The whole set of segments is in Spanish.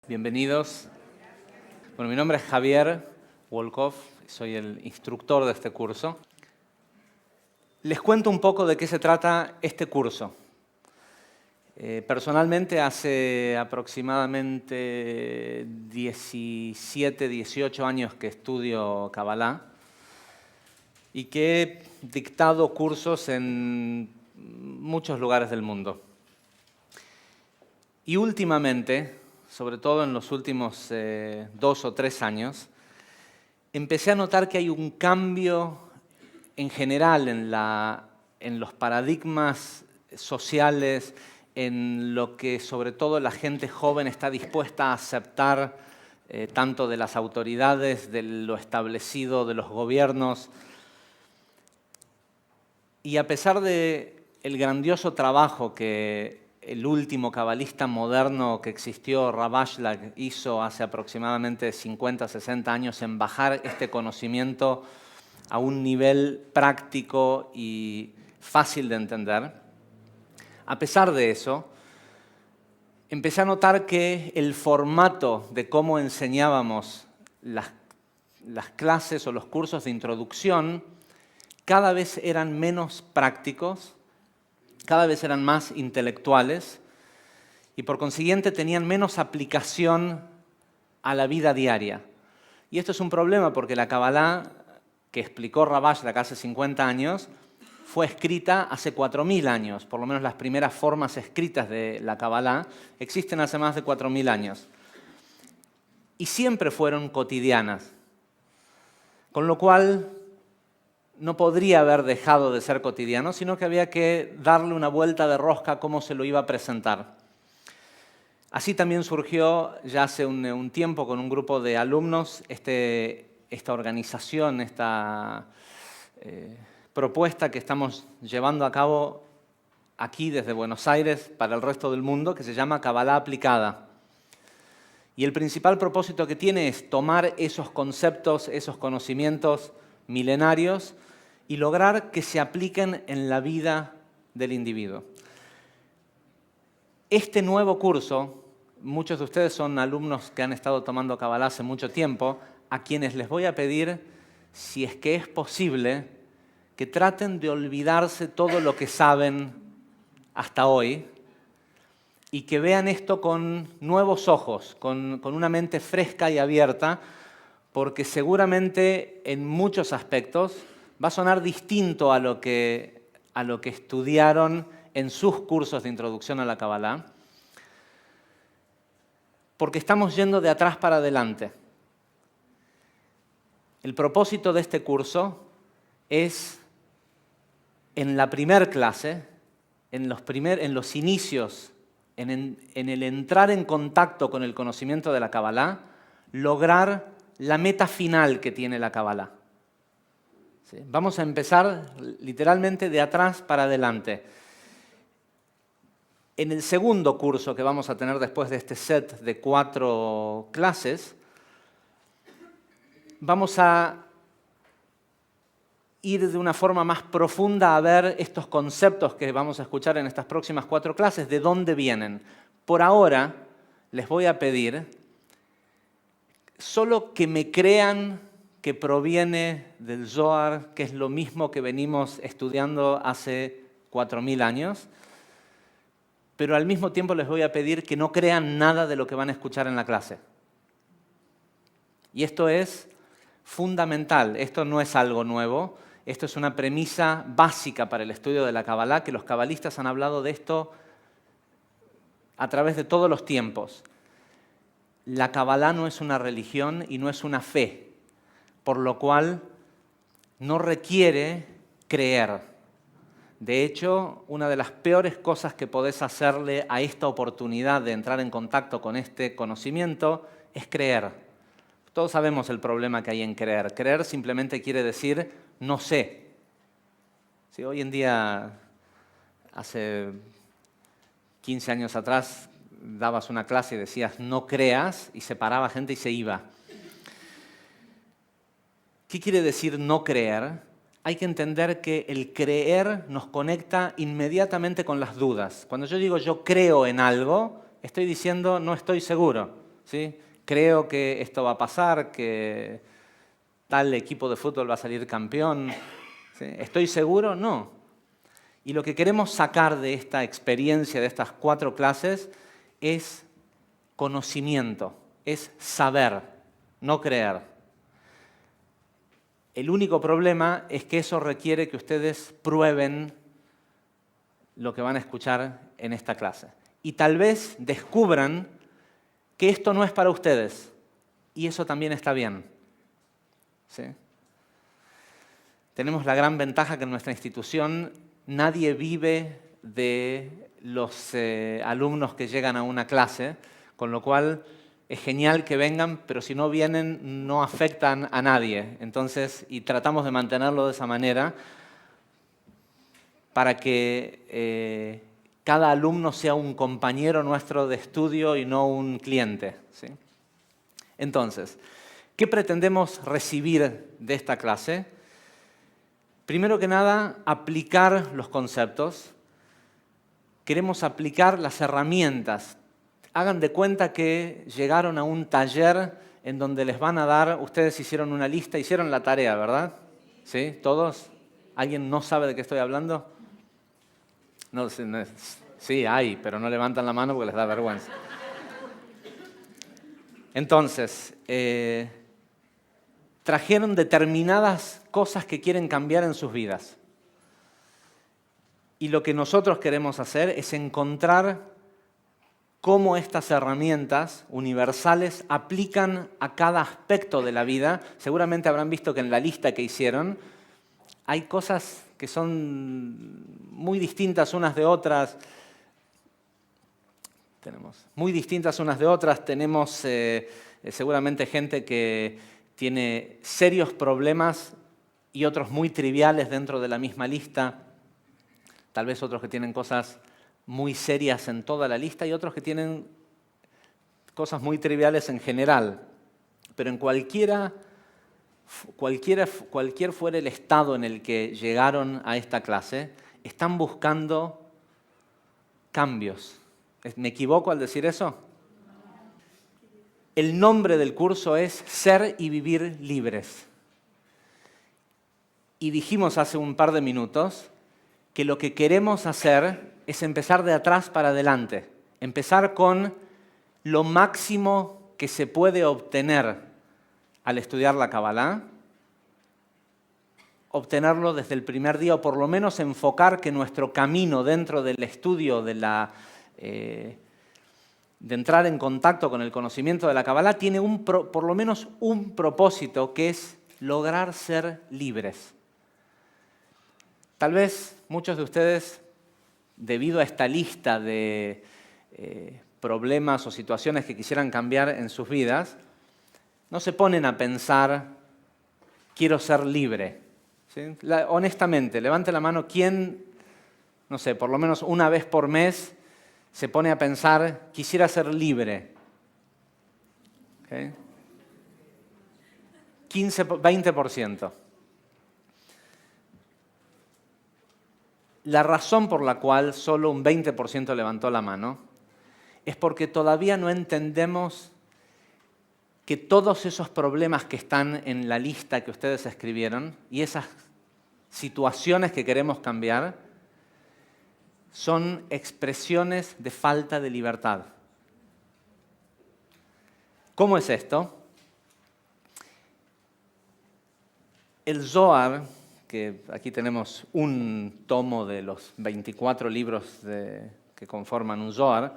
Bienvenidos. Bueno, mi nombre es Javier Wolkoff, soy el instructor de este curso. Les cuento un poco de qué se trata este curso. Personalmente, hace aproximadamente 17, 18 años que estudio Kabbalah y que he dictado cursos en muchos lugares del mundo. Y últimamente, sobre todo en los últimos 2 o 3 años, empecé a notar que hay un cambio en general en los paradigmas sociales, en lo que sobre todo la gente joven está dispuesta a aceptar, tanto de las autoridades, de lo establecido, de los gobiernos. Y a pesar del grandioso trabajo que el último cabalista moderno que existió, Rav Ashlag, hizo hace aproximadamente 50, 60 años en bajar este conocimiento a un nivel práctico y fácil de entender, a pesar de eso, empecé a notar que el formato de cómo enseñábamos las clases o los cursos de introducción cada vez eran menos prácticos, cada vez eran más intelectuales y por consiguiente tenían menos aplicación a la vida diaria. Y esto es un problema porque la Kabbalah que explicó Rav Ashlag hace 50 años fue escrita hace 4.000 años, por lo menos las primeras formas escritas de la Kabbalah existen hace más de 4.000 años. Y siempre fueron cotidianas, con lo cual no podría haber dejado de ser cotidiano, sino que había que darle una vuelta de rosca a cómo se lo iba a presentar. Así también surgió ya hace un tiempo con un grupo de alumnos esta organización, esta propuesta que estamos llevando a cabo aquí desde Buenos Aires para el resto del mundo, que se llama Kabbalah Aplicada. Y el principal propósito que tiene es tomar esos conceptos, esos conocimientos milenarios y lograr que se apliquen en la vida del individuo. Este nuevo curso, muchos de ustedes son alumnos que han estado tomando Kabbalah hace mucho tiempo, a quienes les voy a pedir, si es que es posible, que traten de olvidarse todo lo que saben hasta hoy y que vean esto con nuevos ojos, con una mente fresca y abierta, porque seguramente en muchos aspectos va a sonar distinto a lo que estudiaron en sus cursos de introducción a la Kabbalah, porque estamos yendo de atrás para adelante. El propósito de este curso es, en la primer clase, en los inicios, en el entrar en contacto con el conocimiento de la Kabbalah, lograr la meta final que tiene la Kabbalah. ¿Sí? Vamos a empezar literalmente de atrás para adelante. En el segundo curso que vamos a tener después de este set de 4 clases, vamos a ir de una forma más profunda a ver estos conceptos que vamos a escuchar en estas próximas 4 clases, de dónde vienen. Por ahora les voy a pedir solo que me crean que proviene del Zohar, que es lo mismo que venimos estudiando hace 4.000 años, pero al mismo tiempo les voy a pedir que no crean nada de lo que van a escuchar en la clase. Y esto es fundamental, esto no es algo nuevo, esto es una premisa básica para el estudio de la Kabbalah, que los kabalistas han hablado de esto a través de todos los tiempos. La Kabbalah no es una religión y no es una fe, por lo cual no requiere creer. De hecho, una de las peores cosas que podés hacerle a esta oportunidad de entrar en contacto con este conocimiento es creer. Todos sabemos el problema que hay en creer. Creer simplemente quiere decir no sé. Si hoy en día, hace 15 años atrás, dabas una clase y decías no creas y se paraba gente y se iba. ¿Qué quiere decir no creer? Hay que entender que el creer nos conecta inmediatamente con las dudas. Cuando yo digo yo creo en algo, estoy diciendo no estoy seguro. ¿sí? Creo que esto va a pasar, que tal equipo de fútbol va a salir campeón. ¿Sí? ¿Estoy seguro? No. Y lo que queremos sacar de esta experiencia, de estas 4 clases, es conocimiento, es saber, no creer. El único problema es que eso requiere que ustedes prueben lo que van a escuchar en esta clase. Y tal vez descubran que esto no es para ustedes. Y eso también está bien. ¿Sí? Tenemos la gran ventaja que en nuestra institución nadie vive de los alumnos que llegan a una clase, con lo cual es genial que vengan, pero si no vienen no afectan a nadie. Entonces, y tratamos de mantenerlo de esa manera para que cada alumno sea un compañero nuestro de estudio y no un cliente. ¿Sí? Entonces, ¿qué pretendemos recibir de esta clase? Primero que nada, aplicar los conceptos. Queremos aplicar las herramientas. Hagan de cuenta que llegaron a un taller en donde les van a dar, ustedes hicieron una lista, hicieron la tarea, ¿verdad? ¿Sí? ¿Todos? ¿Alguien no sabe de qué estoy hablando? No, sí, hay, pero no levantan la mano porque les da vergüenza. Entonces, trajeron determinadas cosas que quieren cambiar en sus vidas. Y lo que nosotros queremos hacer es encontrar cómo estas herramientas universales aplican a cada aspecto de la vida. Seguramente habrán visto que en la lista que hicieron hay cosas que son muy distintas unas de otras. Tenemos seguramente gente que tiene serios problemas y otros muy triviales dentro de la misma lista. Tal vez otros que tienen cosas muy serias en toda la lista y otros que tienen cosas muy triviales en general. Pero en cualquier fuera el estado en el que llegaron a esta clase, están buscando cambios. ¿Me equivoco al decir eso? El nombre del curso es Ser y Vivir Libres. Y dijimos hace un par de minutos que lo que queremos hacer es empezar de atrás para adelante. Empezar con lo máximo que se puede obtener al estudiar la Kabbalah, obtenerlo desde el primer día, o por lo menos enfocar que nuestro camino dentro del estudio de entrar en contacto con el conocimiento de la Kabbalah tiene por lo menos un propósito, que es lograr ser libres. Tal vez muchos de ustedes, debido a esta lista de problemas o situaciones que quisieran cambiar en sus vidas, no se ponen a pensar, quiero ser libre. ¿Sí? Honestamente, levante la mano, ¿quién, no sé, por lo menos una vez por mes se pone a pensar, quisiera ser libre? ¿Okay? 20%. La razón por la cual solo un 20% levantó la mano es porque todavía no entendemos que todos esos problemas que están en la lista que ustedes escribieron y esas situaciones que queremos cambiar son expresiones de falta de libertad. ¿Cómo es esto? El Zohar, que aquí tenemos un tomo de los 24 libros que conforman un Zohar,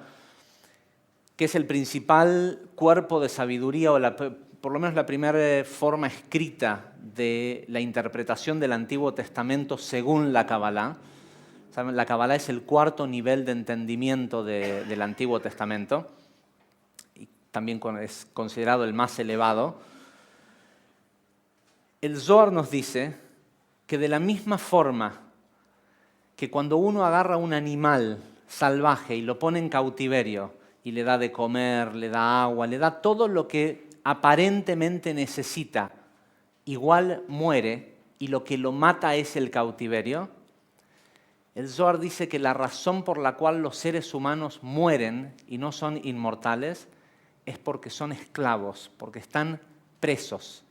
que es el principal cuerpo de sabiduría, o por lo menos la primera forma escrita de la interpretación del Antiguo Testamento según la Kabbalah. ¿Saben? La Kabbalah es el 4º nivel de entendimiento del Antiguo Testamento y también es considerado el más elevado. El Zohar nos dice que de la misma forma que cuando uno agarra un animal salvaje y lo pone en cautiverio y le da de comer, le da agua, le da todo lo que aparentemente necesita, igual muere y lo que lo mata es el cautiverio, el Zohar dice que la razón por la cual los seres humanos mueren y no son inmortales es porque son esclavos, porque están presos.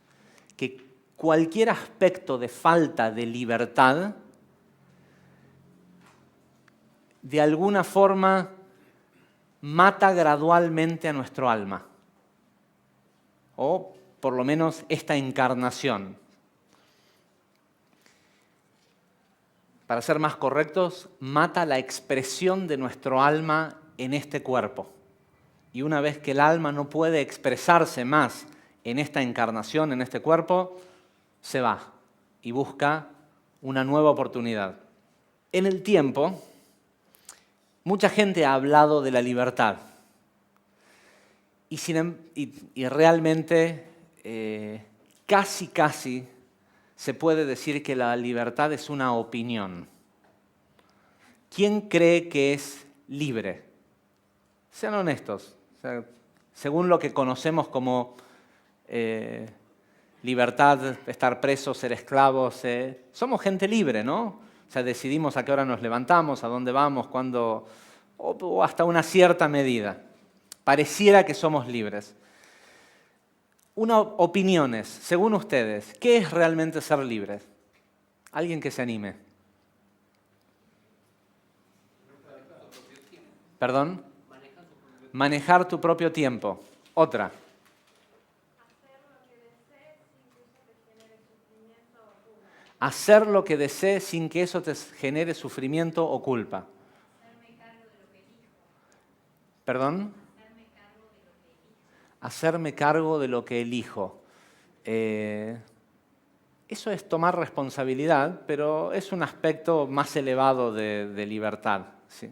Que cualquier aspecto de falta de libertad, de alguna forma, mata gradualmente a nuestro alma. O por lo menos esta encarnación. Para ser más correctos, mata la expresión de nuestro alma en este cuerpo. Y una vez que el alma no puede expresarse más en esta encarnación, en este cuerpo, se va y busca una nueva oportunidad. En el tiempo, mucha gente ha hablado de la libertad. Y realmente, casi se puede decir que la libertad es una opinión. ¿Quién cree que es libre? Sean honestos. O sea, según lo que conocemos como libertad, estar presos, ser esclavos, somos gente libre, ¿no? O sea, decidimos a qué hora nos levantamos, a dónde vamos, cuándo, o hasta una cierta medida. Pareciera que somos libres. Opiniones, según ustedes, ¿qué es realmente ser libres? Alguien que se anime. ¿Perdón? Manejar tu propio tiempo. Otra. Hacer lo que desees sin que eso te genere sufrimiento o culpa. ¿Perdón? Hacerme cargo de lo que elijo. Eso es tomar responsabilidad, pero es un aspecto más elevado de libertad. ¿Sí?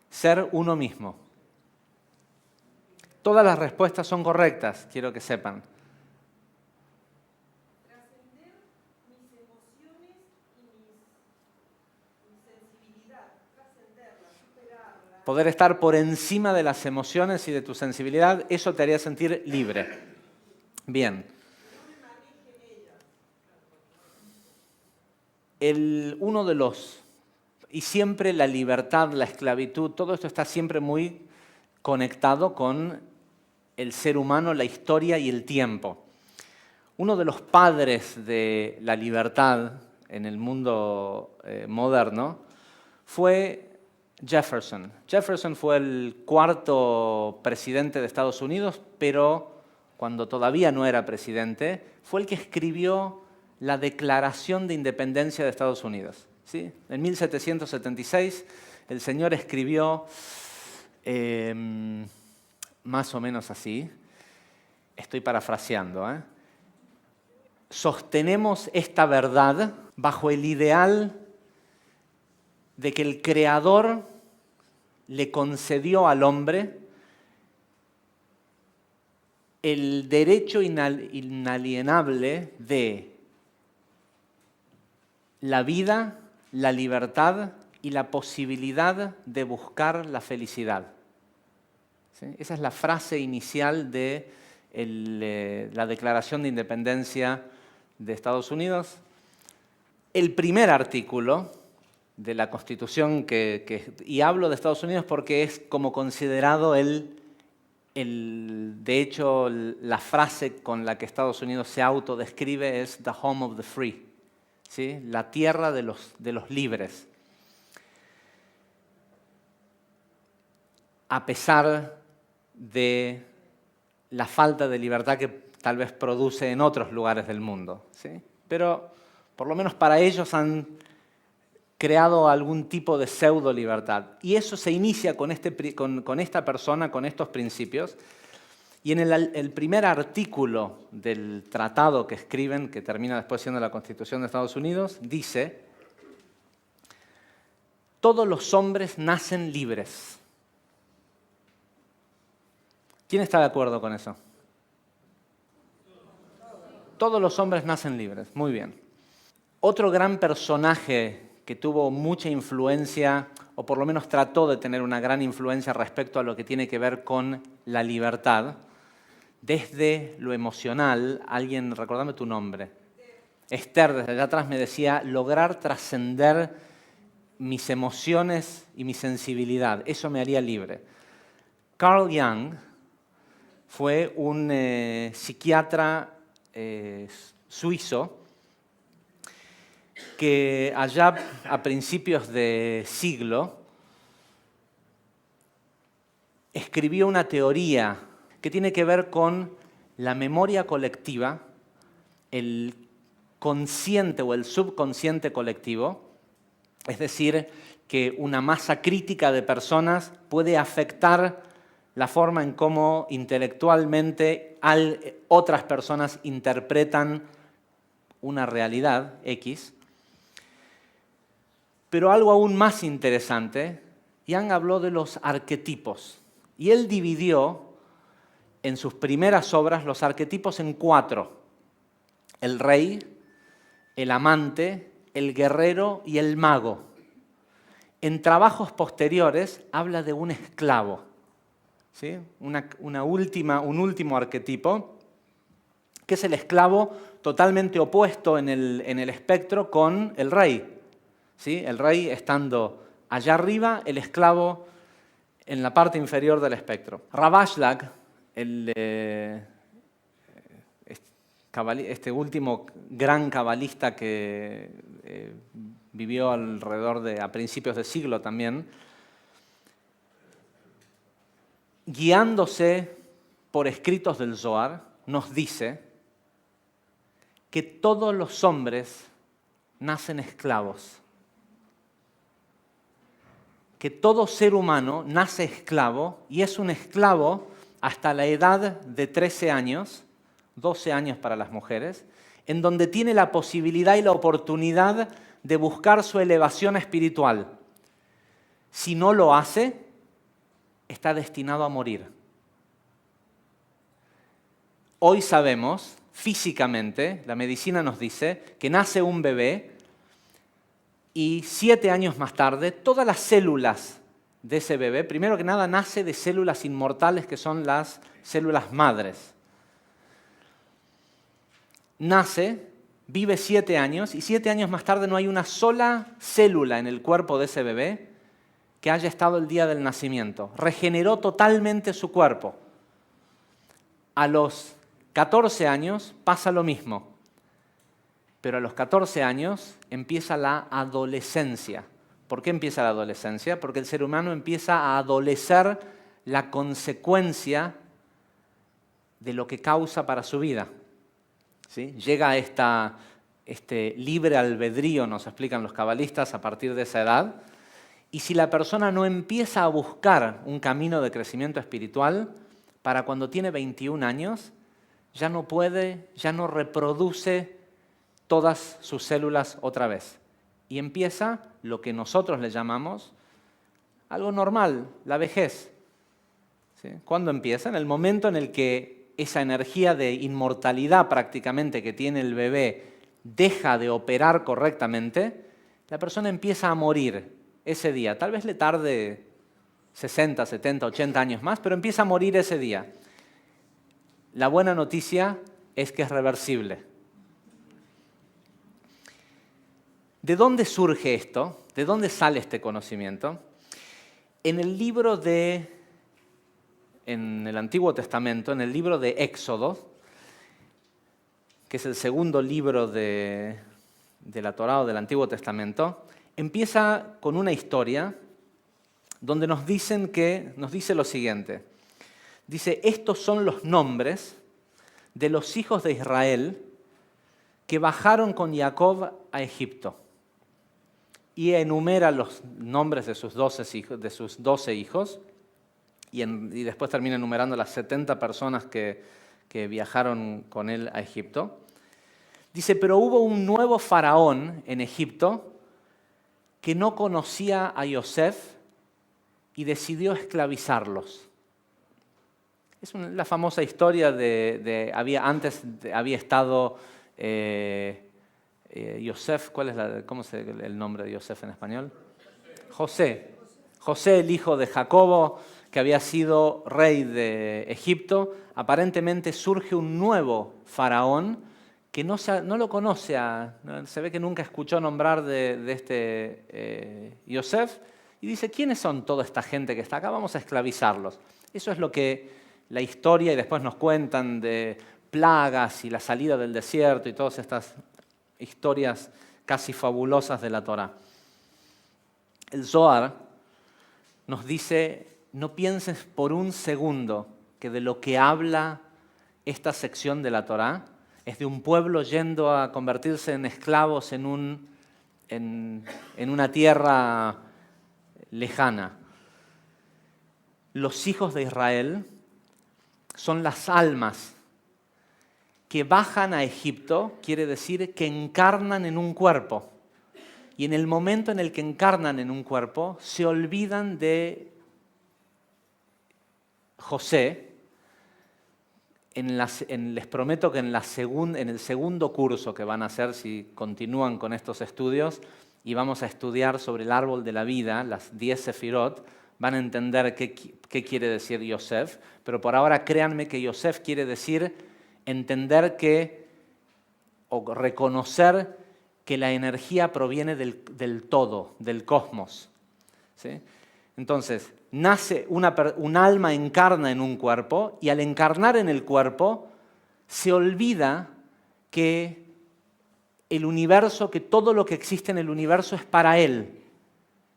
Ser uno mismo. Todas las respuestas son correctas, quiero que sepan. Trascender mis emociones y mi sensibilidad, trascenderla, superarla. Poder estar por encima de las emociones y de tu sensibilidad, eso te haría sentir libre. Bien. Uno de los... Y siempre la libertad, la esclavitud, todo esto está siempre muy conectado con el ser humano, la historia y el tiempo. Uno de los padres de la libertad en el mundo moderno fue Jefferson. Jefferson fue el cuarto presidente de Estados Unidos, pero cuando todavía no era presidente, fue el que escribió la Declaración de Independencia de Estados Unidos. ¿Sí? En 1776 el señor escribió más o menos así, estoy parafraseando, sostenemos esta verdad bajo el ideal de que el Creador le concedió al hombre el derecho inalienable de la vida, la libertad y la posibilidad de buscar la felicidad. ¿Sí? Esa es la frase inicial de la Declaración de Independencia de Estados Unidos. El primer artículo de la Constitución, y hablo de Estados Unidos porque es como considerado de hecho, la frase con la que Estados Unidos se autodescribe es the home of the free, ¿sí? La tierra de los libres. A pesar de la falta de libertad que tal vez produce en otros lugares del mundo, ¿sí? Pero por lo menos para ellos han creado algún tipo de pseudo-libertad. Y eso se inicia con esta persona, con estos principios. Y en el primer artículo del tratado que escriben, que termina después siendo la Constitución de Estados Unidos, dice: todos los hombres nacen libres. ¿Quién está de acuerdo con eso? Todos los hombres nacen libres. Muy bien. Otro gran personaje que tuvo mucha influencia, o por lo menos trató de tener una gran influencia respecto a lo que tiene que ver con la libertad, desde lo emocional, alguien, recordame tu nombre. Esther, desde allá atrás me decía, lograr trascender mis emociones y mi sensibilidad, eso me haría libre. Carl Jung fue un psiquiatra suizo que allá a principios de siglo escribió una teoría que tiene que ver con la memoria colectiva, el consciente o el subconsciente colectivo, es decir, que una masa crítica de personas puede afectar la forma en cómo intelectualmente otras personas interpretan una realidad X. Pero algo aún más interesante, Jung habló de los arquetipos. Y él dividió en sus primeras obras los arquetipos en 4. El rey, el amante, el guerrero y el mago. En trabajos posteriores habla de un esclavo, ¿sí? Un último arquetipo, que es el esclavo totalmente opuesto en el espectro con el rey, ¿sí? El rey estando allá arriba, el esclavo en la parte inferior del espectro. Ravashlag, este último gran cabalista que vivió a principios de siglo también, guiándose por escritos del Zohar, nos dice que todos los hombres nacen esclavos. Que todo ser humano nace esclavo y es un esclavo hasta la edad de 13 años, 12 años para las mujeres, en donde tiene la posibilidad y la oportunidad de buscar su elevación espiritual. Si no lo hace, está destinado a morir. Hoy sabemos, físicamente, la medicina nos dice que nace un bebé y 7 años más tarde, todas las células de ese bebé, primero que nada, nace de células inmortales que son las células madres. Nace, vive 7 años y 7 años más tarde no hay una sola célula en el cuerpo de ese bebé que haya estado el día del nacimiento. Regeneró totalmente su cuerpo. A los 14 años pasa lo mismo. Pero a los 14 años empieza la adolescencia. ¿Por qué empieza la adolescencia? Porque el ser humano empieza a adolecer la consecuencia de lo que causa para su vida. ¿Sí? Llega a este libre albedrío, nos explican los cabalistas, a partir de esa edad. Y si la persona no empieza a buscar un camino de crecimiento espiritual, para cuando tiene 21 años, ya no puede, ya no reproduce todas sus células otra vez. Y empieza lo que nosotros le llamamos algo normal, la vejez. ¿Sí? ¿Cuándo empieza? En el momento en el que esa energía de inmortalidad prácticamente que tiene el bebé deja de operar correctamente, la persona empieza a morir ese día. Tal vez le tarde 60, 70, 80 años más, pero empieza a morir ese día. La buena noticia es que es reversible. ¿De dónde surge esto? ¿De dónde sale este conocimiento? En el Antiguo Testamento, en el libro de Éxodo, que es el segundo libro de la Torá o del Antiguo Testamento, empieza con una historia donde nos dice lo siguiente. Dice, estos son los nombres de los hijos de Israel que bajaron con Jacob a Egipto. Y enumera los nombres de sus 12 hijos y después termina enumerando las 70 personas que viajaron con él a Egipto. Dice, pero hubo un nuevo faraón en Egipto que no conocía a Yosef y decidió esclavizarlos. Es la famosa historia antes había estado Yosef, ¿cómo es el nombre de Yosef en español? José. José, el hijo de Jacobo, que había sido rey de Egipto. Aparentemente surge un nuevo faraón que no lo conoce, se ve que nunca escuchó nombrar de este Yosef, y dice, ¿quiénes son toda esta gente que está acá? Vamos a esclavizarlos. Eso es lo que la historia y después nos cuentan de plagas y la salida del desierto y todas estas historias casi fabulosas de la Torá. El Zohar nos dice, no pienses por un segundo que de lo que habla esta sección de la Torá es de un pueblo yendo a convertirse en esclavos en una tierra lejana. Los hijos de Israel son las almas que bajan a Egipto, quiere decir que encarnan en un cuerpo. Y en el momento en el que encarnan en un cuerpo, se olvidan de José. Les prometo que en el segundo curso que van a hacer, si continúan con estos estudios, y vamos a estudiar sobre el árbol de la vida, las 10 sefirot, van a entender qué quiere decir Yosef. Pero por ahora créanme que Yosef quiere decir entender o reconocer que la energía proviene del todo, del cosmos. ¿Sí? Entonces, nace un alma encarna en un cuerpo y al encarnar en el cuerpo se olvida que el universo, que todo lo que existe en el universo es para él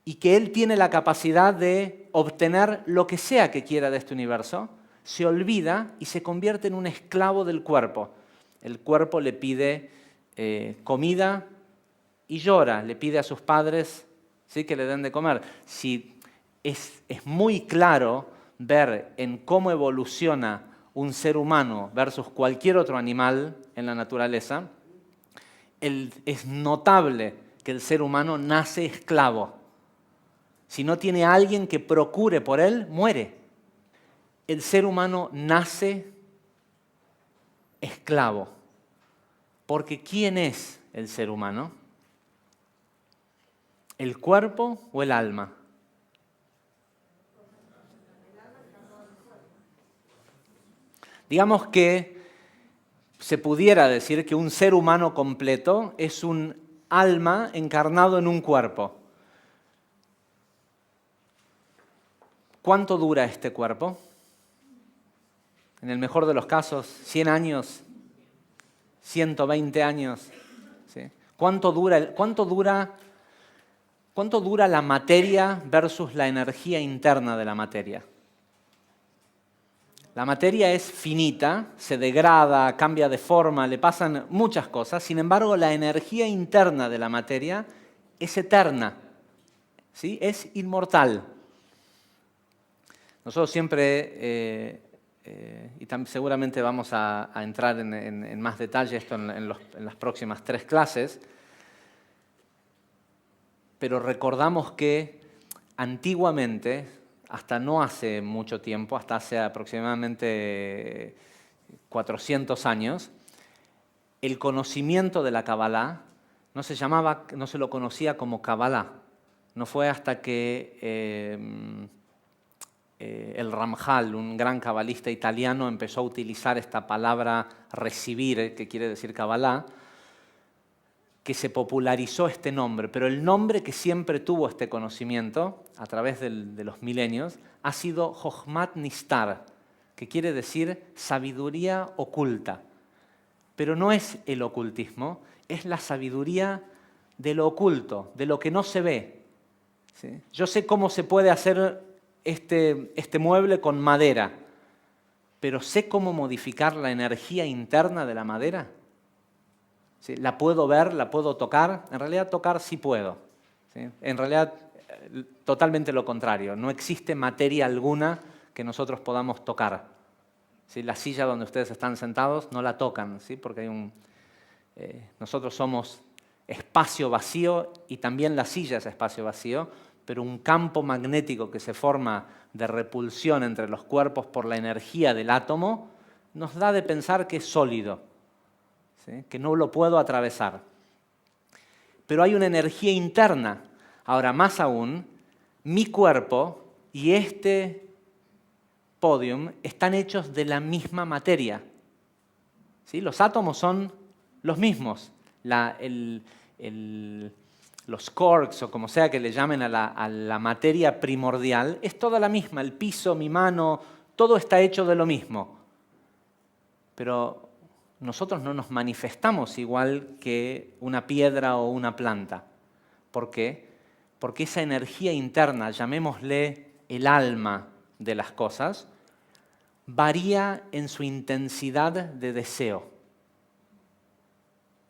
y que él tiene la capacidad de obtener lo que sea que quiera de este universo, se olvida y se convierte en un esclavo del cuerpo. El cuerpo le pide comida y llora, le pide a sus padres, ¿sí?, que le den de comer. Si es muy claro ver en cómo evoluciona un ser humano versus cualquier otro animal en la naturaleza. Es notable que el ser humano nace esclavo. Si no tiene a alguien que procure por él, muere. El ser humano nace esclavo. Porque ¿quién es el ser humano? ¿El cuerpo o el alma? Digamos que se pudiera decir que un ser humano completo es un alma encarnado en un cuerpo. ¿Cuánto dura este cuerpo? En el mejor de los casos, 100 años, 120 años. ¿Sí? ¿Cuánto dura la materia versus la energía interna de la materia? La materia es finita, se degrada, cambia de forma, le pasan muchas cosas. Sin embargo, la energía interna de la materia es eterna, ¿sí? Es inmortal. Nosotros siempre, y seguramente vamos a entrar en más detalle esto en las próximas 3 clases, pero recordamos que antiguamente, hasta no hace mucho tiempo, hasta hace aproximadamente 400 años, el conocimiento de la Kabbalah no se lo conocía como Kabbalah. No fue hasta que el Ramjal, un gran cabalista italiano, empezó a utilizar esta palabra recibir, que quiere decir Kabbalah, que se popularizó este nombre, pero el nombre que siempre tuvo este conocimiento a través de los milenios ha sido Jochmat Nistar, que quiere decir sabiduría oculta. Pero no es el ocultismo, es la sabiduría de lo oculto, de lo que no se ve. ¿Sí? Yo sé cómo se puede hacer este mueble con madera, pero ¿sé cómo modificar la energía interna de la madera? ¿Sí? La puedo ver, la puedo tocar. En realidad tocar sí puedo. ¿Sí? En realidad totalmente lo contrario. No existe materia alguna que nosotros podamos tocar. ¿Sí? La silla donde ustedes están sentados no la tocan, ¿sí? Porque nosotros somos espacio vacío y también la silla es espacio vacío, pero un campo magnético que se forma de repulsión entre los cuerpos por la energía del átomo nos da de pensar que es sólido. ¿Sí? Que no lo puedo atravesar. Pero hay una energía interna. Ahora, más aún, mi cuerpo y este podium están hechos de la misma materia. ¿Sí? Los átomos son los mismos. Los quarks, o como sea que le llamen a la materia primordial, es toda la misma. El piso, mi mano, todo está hecho de lo mismo. Pero nosotros no nos manifestamos igual que una piedra o una planta. ¿Por qué? Porque esa energía interna, llamémosle el alma de las cosas, varía en su intensidad de deseo.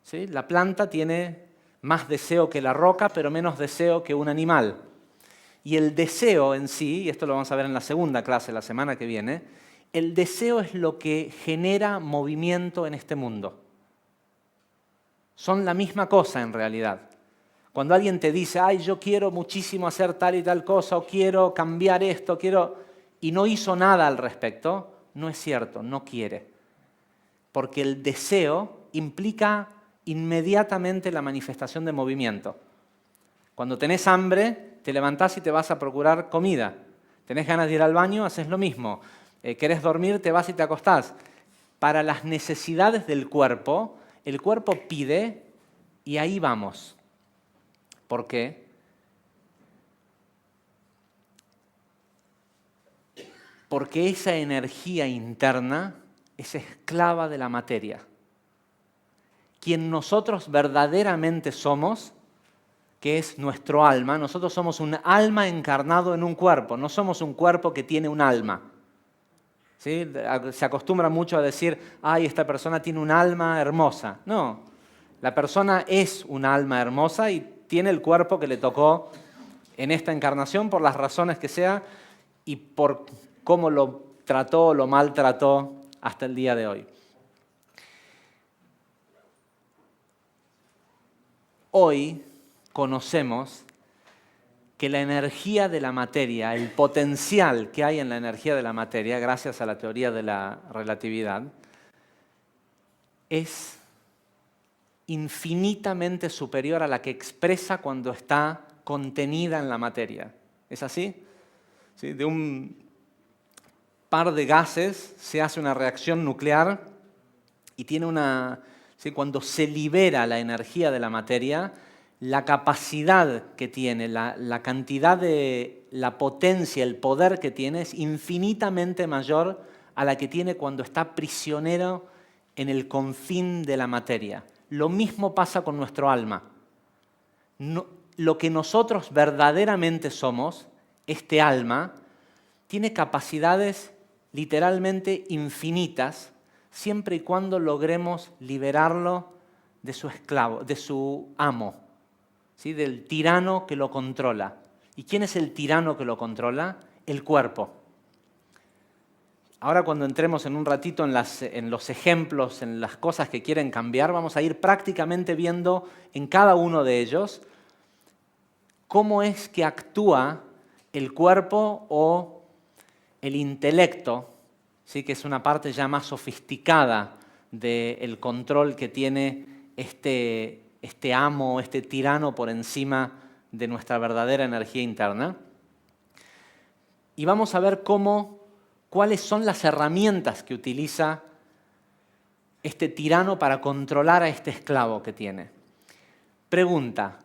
¿Sí? La planta tiene más deseo que la roca, pero menos deseo que un animal. Y el deseo en sí, y esto lo vamos a ver en la segunda clase la semana que viene, el deseo es lo que genera movimiento en este mundo. Son la misma cosa en realidad. Cuando alguien te dice, ay, yo quiero muchísimo hacer tal y tal cosa, o quiero cambiar esto, y no hizo nada al respecto, no es cierto, no quiere. Porque el deseo implica inmediatamente la manifestación de movimiento. Cuando tenés hambre, te levantás y te vas a procurar comida. Tenés ganas de ir al baño, haces lo mismo. Querés dormir, te vas y te acostás. Para las necesidades del cuerpo, el cuerpo pide y ahí vamos. ¿Por qué? Porque esa energía interna es esclava de la materia. Quien nosotros verdaderamente somos, que es nuestro alma, nosotros somos un alma encarnado en un cuerpo, no somos un cuerpo que tiene un alma. ¿Sí? Se acostumbra mucho a decir, ay, esta persona tiene un alma hermosa. No, la persona es un alma hermosa y tiene el cuerpo que le tocó en esta encarnación por las razones que sea y por cómo lo trató o lo maltrató hasta el día de hoy. Hoy conocemos que la energía de la materia, el potencial que hay en la energía de la materia, gracias a la teoría de la relatividad, es infinitamente superior a la que expresa cuando está contenida en la materia. ¿Es así? ¿Sí? De un par de gases se hace una reacción nuclear y tiene una... ¿sí? Cuando se libera la energía de la materia, la capacidad que tiene, la cantidad de la potencia, el poder que tiene es infinitamente mayor a la que tiene cuando está prisionero en el confín de la materia. Lo mismo pasa con nuestro alma. Lo que nosotros verdaderamente somos, este alma, tiene capacidades literalmente infinitas siempre y cuando logremos liberarlo de su esclavo, de su amo, ¿sí? Del tirano que lo controla. ¿Y quién es el tirano que lo controla? El cuerpo. Ahora cuando entremos en un ratito en los ejemplos, en las cosas que quieren cambiar, vamos a ir prácticamente viendo en cada uno de ellos cómo es que actúa el cuerpo o el intelecto, ¿sí? Que es una parte ya más sofisticada del control que tiene este amo, este tirano por encima de nuestra verdadera energía interna. Y vamos a ver cuáles son las herramientas que utiliza este tirano para controlar a este esclavo que tiene. Pregunta,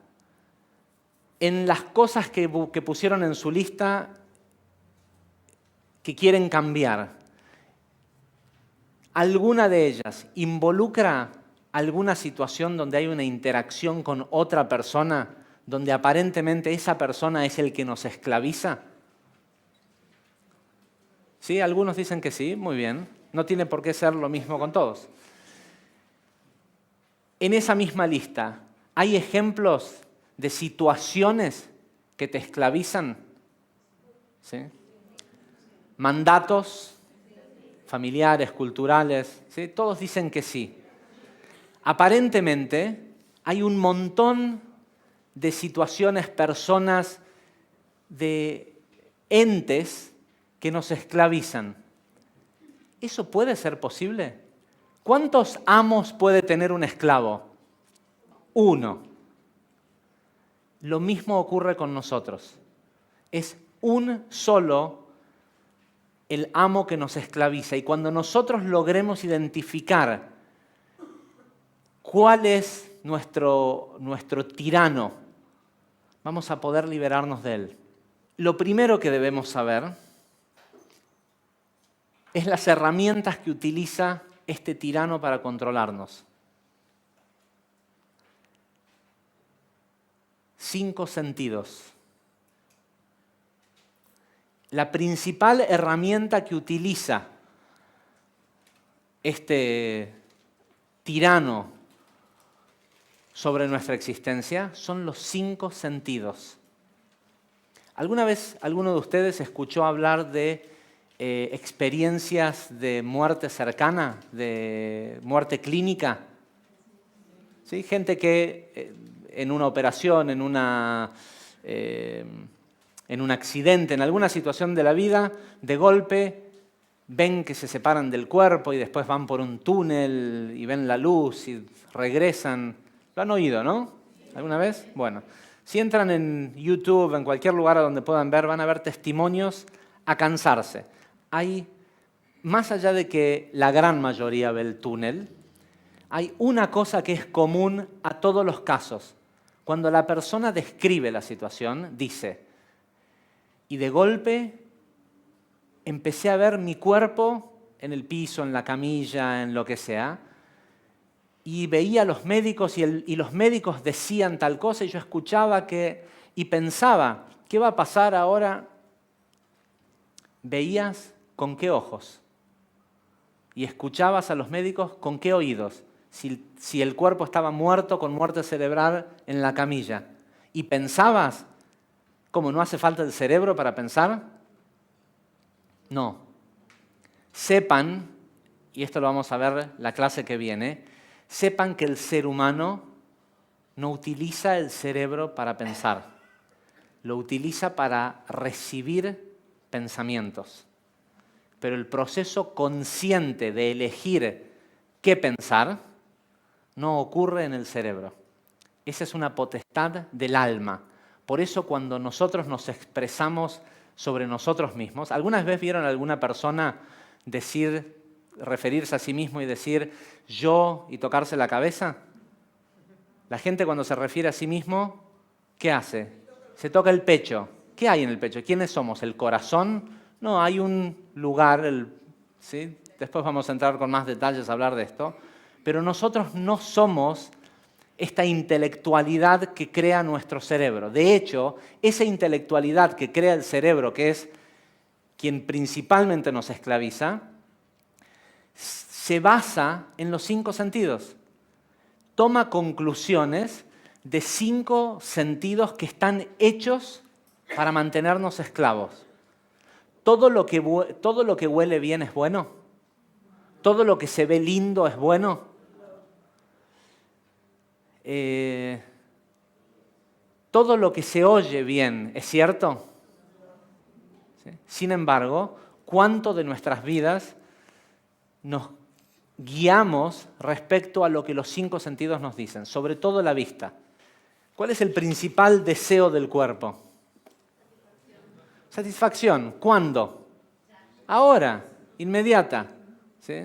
en las cosas que pusieron en su lista que quieren cambiar, ¿alguna de ellas involucra alguna situación donde hay una interacción con otra persona, donde aparentemente esa persona es el que nos esclaviza? ¿Sí? Algunos dicen que sí, muy bien. No tiene por qué ser lo mismo con todos. En esa misma lista, ¿hay ejemplos de situaciones que te esclavizan? ¿Sí? Mandatos familiares, culturales, ¿sí? Todos dicen que sí. Aparentemente hay un montón de situaciones, personas, de entes que nos esclavizan. ¿Eso puede ser posible? ¿Cuántos amos puede tener un esclavo? Uno. Lo mismo ocurre con nosotros. Es un solo el amo que nos esclaviza. Y cuando nosotros logremos identificar cuál es nuestro tirano, vamos a poder liberarnos de él. Lo primero que debemos saber es las herramientas que utiliza este tirano para controlarnos. 5 sentidos. La principal herramienta que utiliza este tirano sobre nuestra existencia son los 5 sentidos. ¿Alguna vez alguno de ustedes escuchó hablar de experiencias de muerte cercana, de muerte clínica? ¿Sí? Gente que en una operación, en un accidente, en alguna situación de la vida, de golpe ven que se separan del cuerpo y después van por un túnel y ven la luz y regresan. ¿Lo han oído, no? ¿Alguna vez? Bueno, si entran en YouTube, en cualquier lugar donde puedan ver, van a ver testimonios a cansarse. Hay, más allá de que la gran mayoría ve el túnel, hay una cosa que es común a todos los casos. Cuando la persona describe la situación, dice, y de golpe empecé a ver mi cuerpo en el piso, en la camilla, en lo que sea, y veía a los médicos y los médicos decían tal cosa y yo escuchaba y pensaba, ¿qué va a pasar ahora? ¿Veías con qué ojos? Y escuchabas a los médicos con qué oídos. Si el cuerpo estaba muerto, con muerte cerebral en la camilla. Y pensabas, ¿cómo no hace falta el cerebro para pensar? No. Sepan, y esto lo vamos a ver la clase que viene, sepan que el ser humano no utiliza el cerebro para pensar, lo utiliza para recibir pensamientos. Pero el proceso consciente de elegir qué pensar no ocurre en el cerebro. Esa es una potestad del alma. Por eso cuando nosotros nos expresamos sobre nosotros mismos, ¿algunas veces vieron a alguna persona referirse a sí mismo y decir yo y tocarse la cabeza? La gente cuando se refiere a sí mismo, ¿qué hace? Se toca el pecho. ¿Qué hay en el pecho? ¿Quiénes somos? ¿El corazón? No, hay un lugar, ¿sí? Después vamos a entrar con más detalles a hablar de esto, pero nosotros no somos esta intelectualidad que crea nuestro cerebro. De hecho, esa intelectualidad que crea el cerebro, que es quien principalmente nos esclaviza, se basa en los 5 sentidos. Toma conclusiones de 5 sentidos que están hechos para mantenernos esclavos. ¿Todo lo que huele bien es bueno? ¿Todo lo que se ve lindo es bueno? ¿Todo lo que se oye bien es cierto? ¿Sí? Sin embargo, ¿cuánto de nuestras vidas nos guiamos respecto a lo que los 5 sentidos nos dicen? Sobre todo la vista. ¿Cuál es el principal deseo del cuerpo? Satisfacción. ¿Cuándo? Ahora, inmediata. ¿Sí?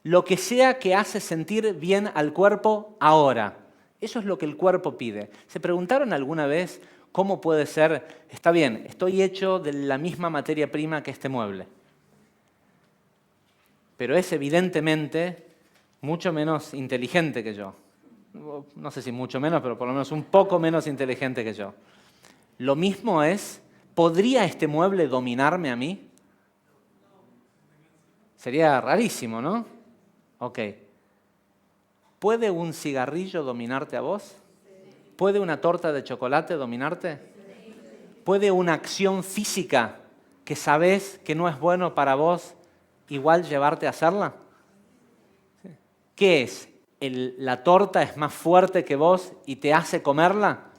Lo que sea que hace sentir bien al cuerpo ahora. Eso es lo que el cuerpo pide. ¿Se preguntaron alguna vez cómo puede ser? Está bien, estoy hecho de la misma materia prima que este mueble. Pero es evidentemente mucho menos inteligente que yo. No sé si mucho menos, pero por lo menos un poco menos inteligente que yo. Lo mismo es, ¿podría este mueble dominarme a mí? Sería rarísimo, ¿no? Ok. ¿Puede un cigarrillo dominarte a vos? ¿Puede una torta de chocolate dominarte? ¿Puede una acción física que sabés que no es bueno para vos igual llevarte a hacerla? ¿Qué es? ¿La torta es más fuerte que vos y te hace comerla?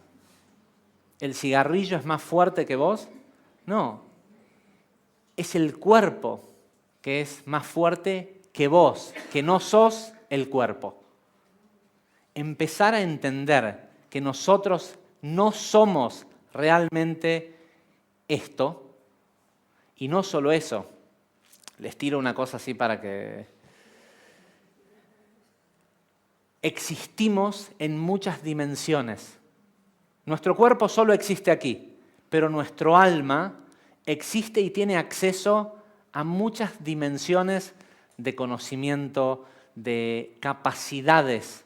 ¿El cigarrillo es más fuerte que vos? No. Es el cuerpo que es más fuerte que vos, que no sos el cuerpo. Empezar a entender que nosotros no somos realmente esto, y no solo eso. Les tiro una cosa así para que... Existimos en muchas dimensiones. Nuestro cuerpo solo existe aquí, pero nuestro alma existe y tiene acceso a muchas dimensiones de conocimiento, de capacidades.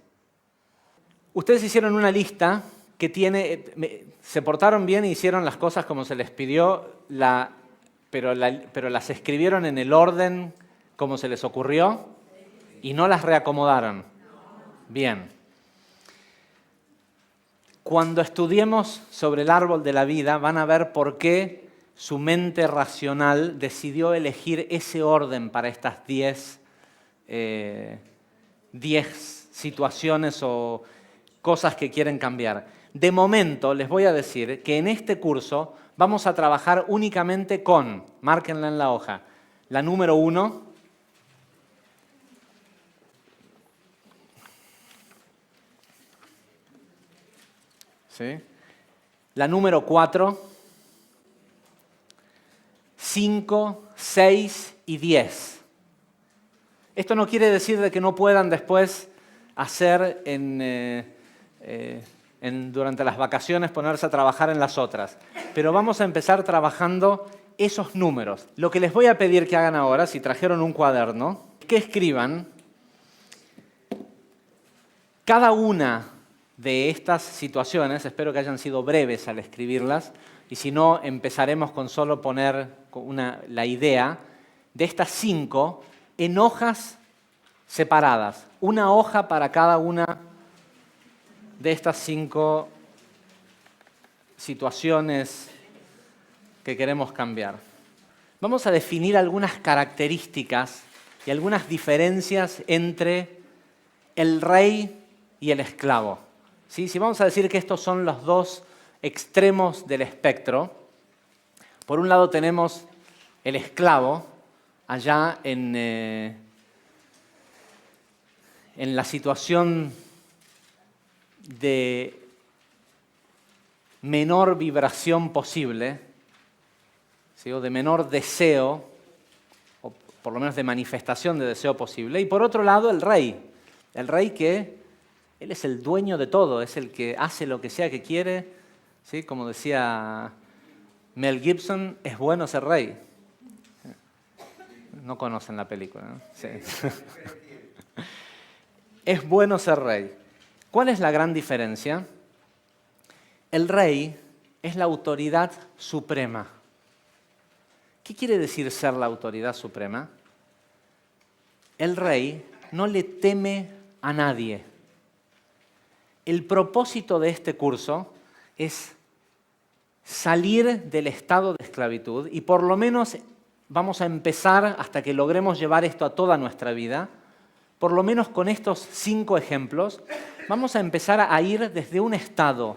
Ustedes hicieron una lista que se portaron bien e hicieron las cosas como se les pidió, pero las escribieron en el orden como se les ocurrió y no las reacomodaron. Bien. Cuando estudiemos sobre el árbol de la vida van a ver por qué su mente racional decidió elegir ese orden para estas 10 situaciones o cosas que quieren cambiar. De momento les voy a decir que en este curso vamos a trabajar únicamente con, márquenla en la hoja, la número 1, ¿sí? La número 4, 5, 6 y 10. Esto no quiere decir de que no puedan después hacer durante las vacaciones ponerse a trabajar en las otras. Pero vamos a empezar trabajando esos números. Lo que les voy a pedir que hagan ahora, si trajeron un cuaderno, es que escriban cada una de estas situaciones. Espero que hayan sido breves al escribirlas, y si no, empezaremos con solo poner la idea de estas 5 en hojas separadas. Una hoja para cada una de estas 5 situaciones que queremos cambiar. Vamos a definir algunas características y algunas diferencias entre el rey y el esclavo. ¿Sí? Si vamos a decir que estos son los 2 extremos del espectro, por un lado tenemos el esclavo, allá en la situación de menor vibración posible, ¿sí? O de menor deseo, o por lo menos de manifestación de deseo posible. Y por otro lado, el rey que él es el dueño de todo, es el que hace lo que sea que quiere, ¿sí? Como decía Mel Gibson, es bueno ser rey. No conocen la película, ¿no? Sí. Es bueno ser rey. ¿Cuál es la gran diferencia? El rey es la autoridad suprema. ¿Qué quiere decir ser la autoridad suprema? El rey no le teme a nadie. El propósito de este curso es salir del estado de esclavitud y por lo menos vamos a empezar, hasta que logremos llevar esto a toda nuestra vida, por lo menos con estos 5 ejemplos, vamos a empezar a ir desde un estado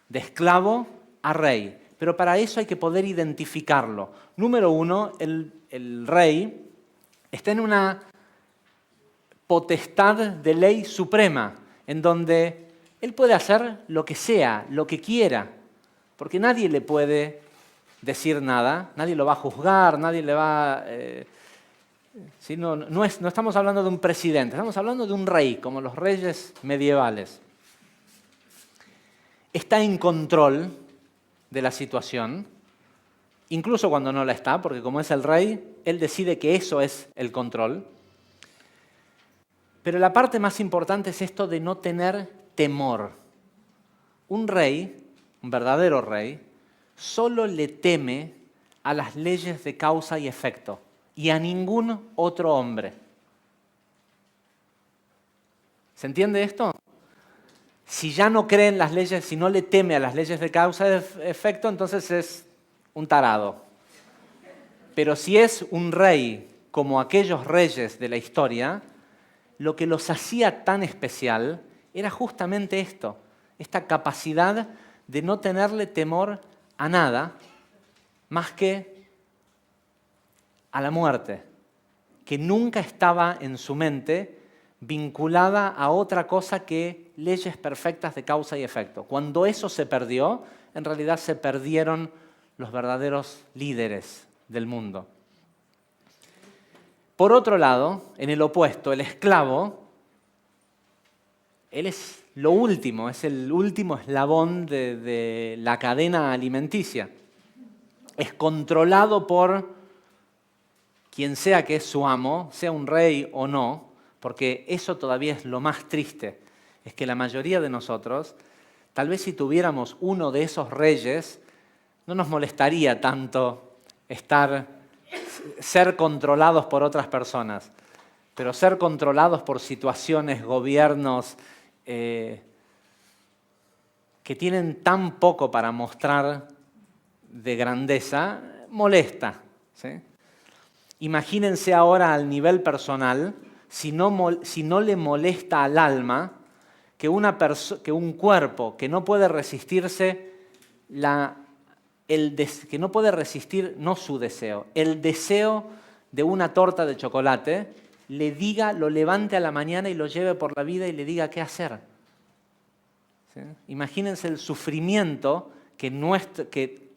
de esclavo a rey. Pero para eso hay que poder identificarlo. Número 1, el rey está en una potestad de ley suprema, en donde él puede hacer lo que sea, lo que quiera, porque nadie le puede decir nada, nadie lo va a juzgar, nadie le va... ¿sí? No estamos hablando de un presidente, estamos hablando de un rey, como los reyes medievales. Está en control de la situación, incluso cuando no la está, porque como es el rey, él decide que eso es el control. Pero la parte más importante es esto de no tener temor. Un rey, un verdadero rey, solo le teme a las leyes de causa y efecto y a ningún otro hombre. ¿Se entiende esto? Si ya no cree en las leyes, si no le teme a las leyes de causa y efecto, entonces es un tarado. Pero si es un rey como aquellos reyes de la historia, lo que los hacía tan especial era justamente esto, esta capacidad de no tenerle temor a nada más que a la muerte, que nunca estaba en su mente vinculada a otra cosa que leyes perfectas de causa y efecto. Cuando eso se perdió, en realidad se perdieron los verdaderos líderes del mundo. Por otro lado, en el opuesto, el esclavo, él es lo último, es el último eslabón de la cadena alimenticia. Es controlado por quien sea que es su amo, sea un rey o no, porque eso todavía es lo más triste, es que la mayoría de nosotros, tal vez si tuviéramos uno de esos reyes, no nos molestaría tanto ser controlados por otras personas, pero ser controlados por situaciones, gobiernos que tienen tan poco para mostrar de grandeza, molesta, ¿sí? Imagínense ahora al nivel personal, si no le molesta al alma que un cuerpo que no puede resistirse que no puede resistir, no su deseo, el deseo de una torta de chocolate, lo levante a la mañana y lo lleve por la vida y le diga qué hacer. ¿Sí? Imagínense el sufrimiento que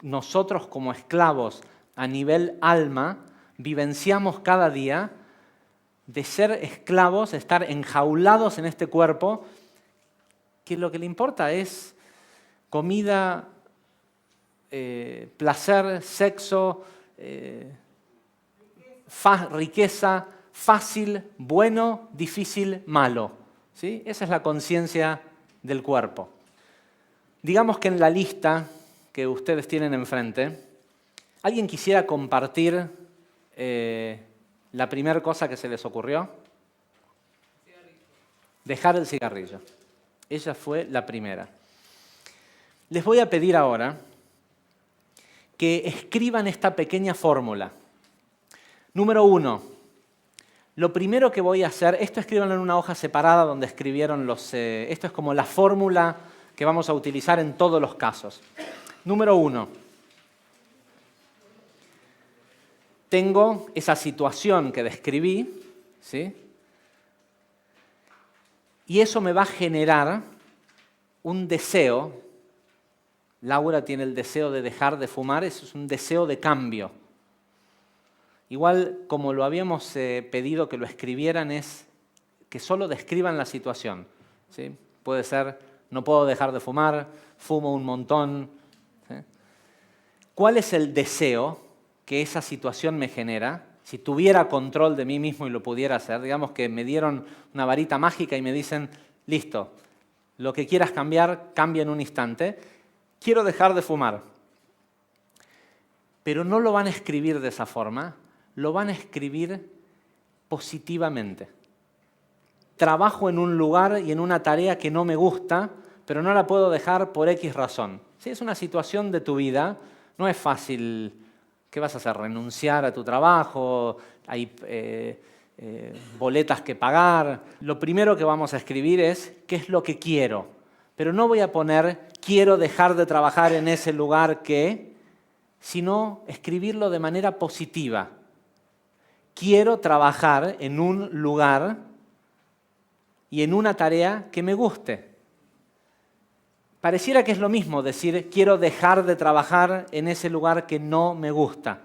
nosotros como esclavos a nivel alma vivenciamos cada día de ser esclavos, estar enjaulados en este cuerpo, que lo que le importa es comida, placer, sexo, riqueza, fácil, bueno, difícil, malo. ¿Sí? Esa es la conciencia del cuerpo. Digamos que en la lista que ustedes tienen enfrente, ¿alguien quisiera compartir la primera cosa que se les ocurrió? Dejar el cigarrillo. Ella fue la primera. Les voy a pedir ahora que escriban esta pequeña fórmula. Número 1. Lo primero que voy a hacer, esto escríbanlo en una hoja separada donde escribieron esto es como la fórmula que vamos a utilizar en todos los casos. Número 1. Tengo esa situación que describí, ¿sí? Y eso me va a generar un deseo. Laura tiene el deseo de dejar de fumar, eso es un deseo de cambio. Igual, como lo habíamos pedido que lo escribieran, es que solo describan la situación, ¿sí? Puede ser, no puedo dejar de fumar, fumo un montón. ¿Sí? ¿Cuál es el deseo que esa situación me genera? Si tuviera control de mí mismo y lo pudiera hacer, digamos que me dieron una varita mágica y me dicen, listo, lo que quieras cambiar, cambia en un instante. Quiero dejar de fumar. Pero no lo van a escribir de esa forma, lo van a escribir positivamente. Trabajo en un lugar y en una tarea que no me gusta, pero no la puedo dejar por X razón. ¿Sí? Es una situación de tu vida, no es fácil. ¿Qué vas a hacer? ¿Renunciar a tu trabajo? ¿Hay boletas que pagar? Lo primero que vamos a escribir es ¿qué es lo que quiero? Pero no voy a poner quiero dejar de trabajar en ese lugar que, sino escribirlo de manera positiva. Quiero trabajar en un lugar y en una tarea que me guste. Pareciera que es lo mismo decir quiero dejar de trabajar en ese lugar que no me gusta.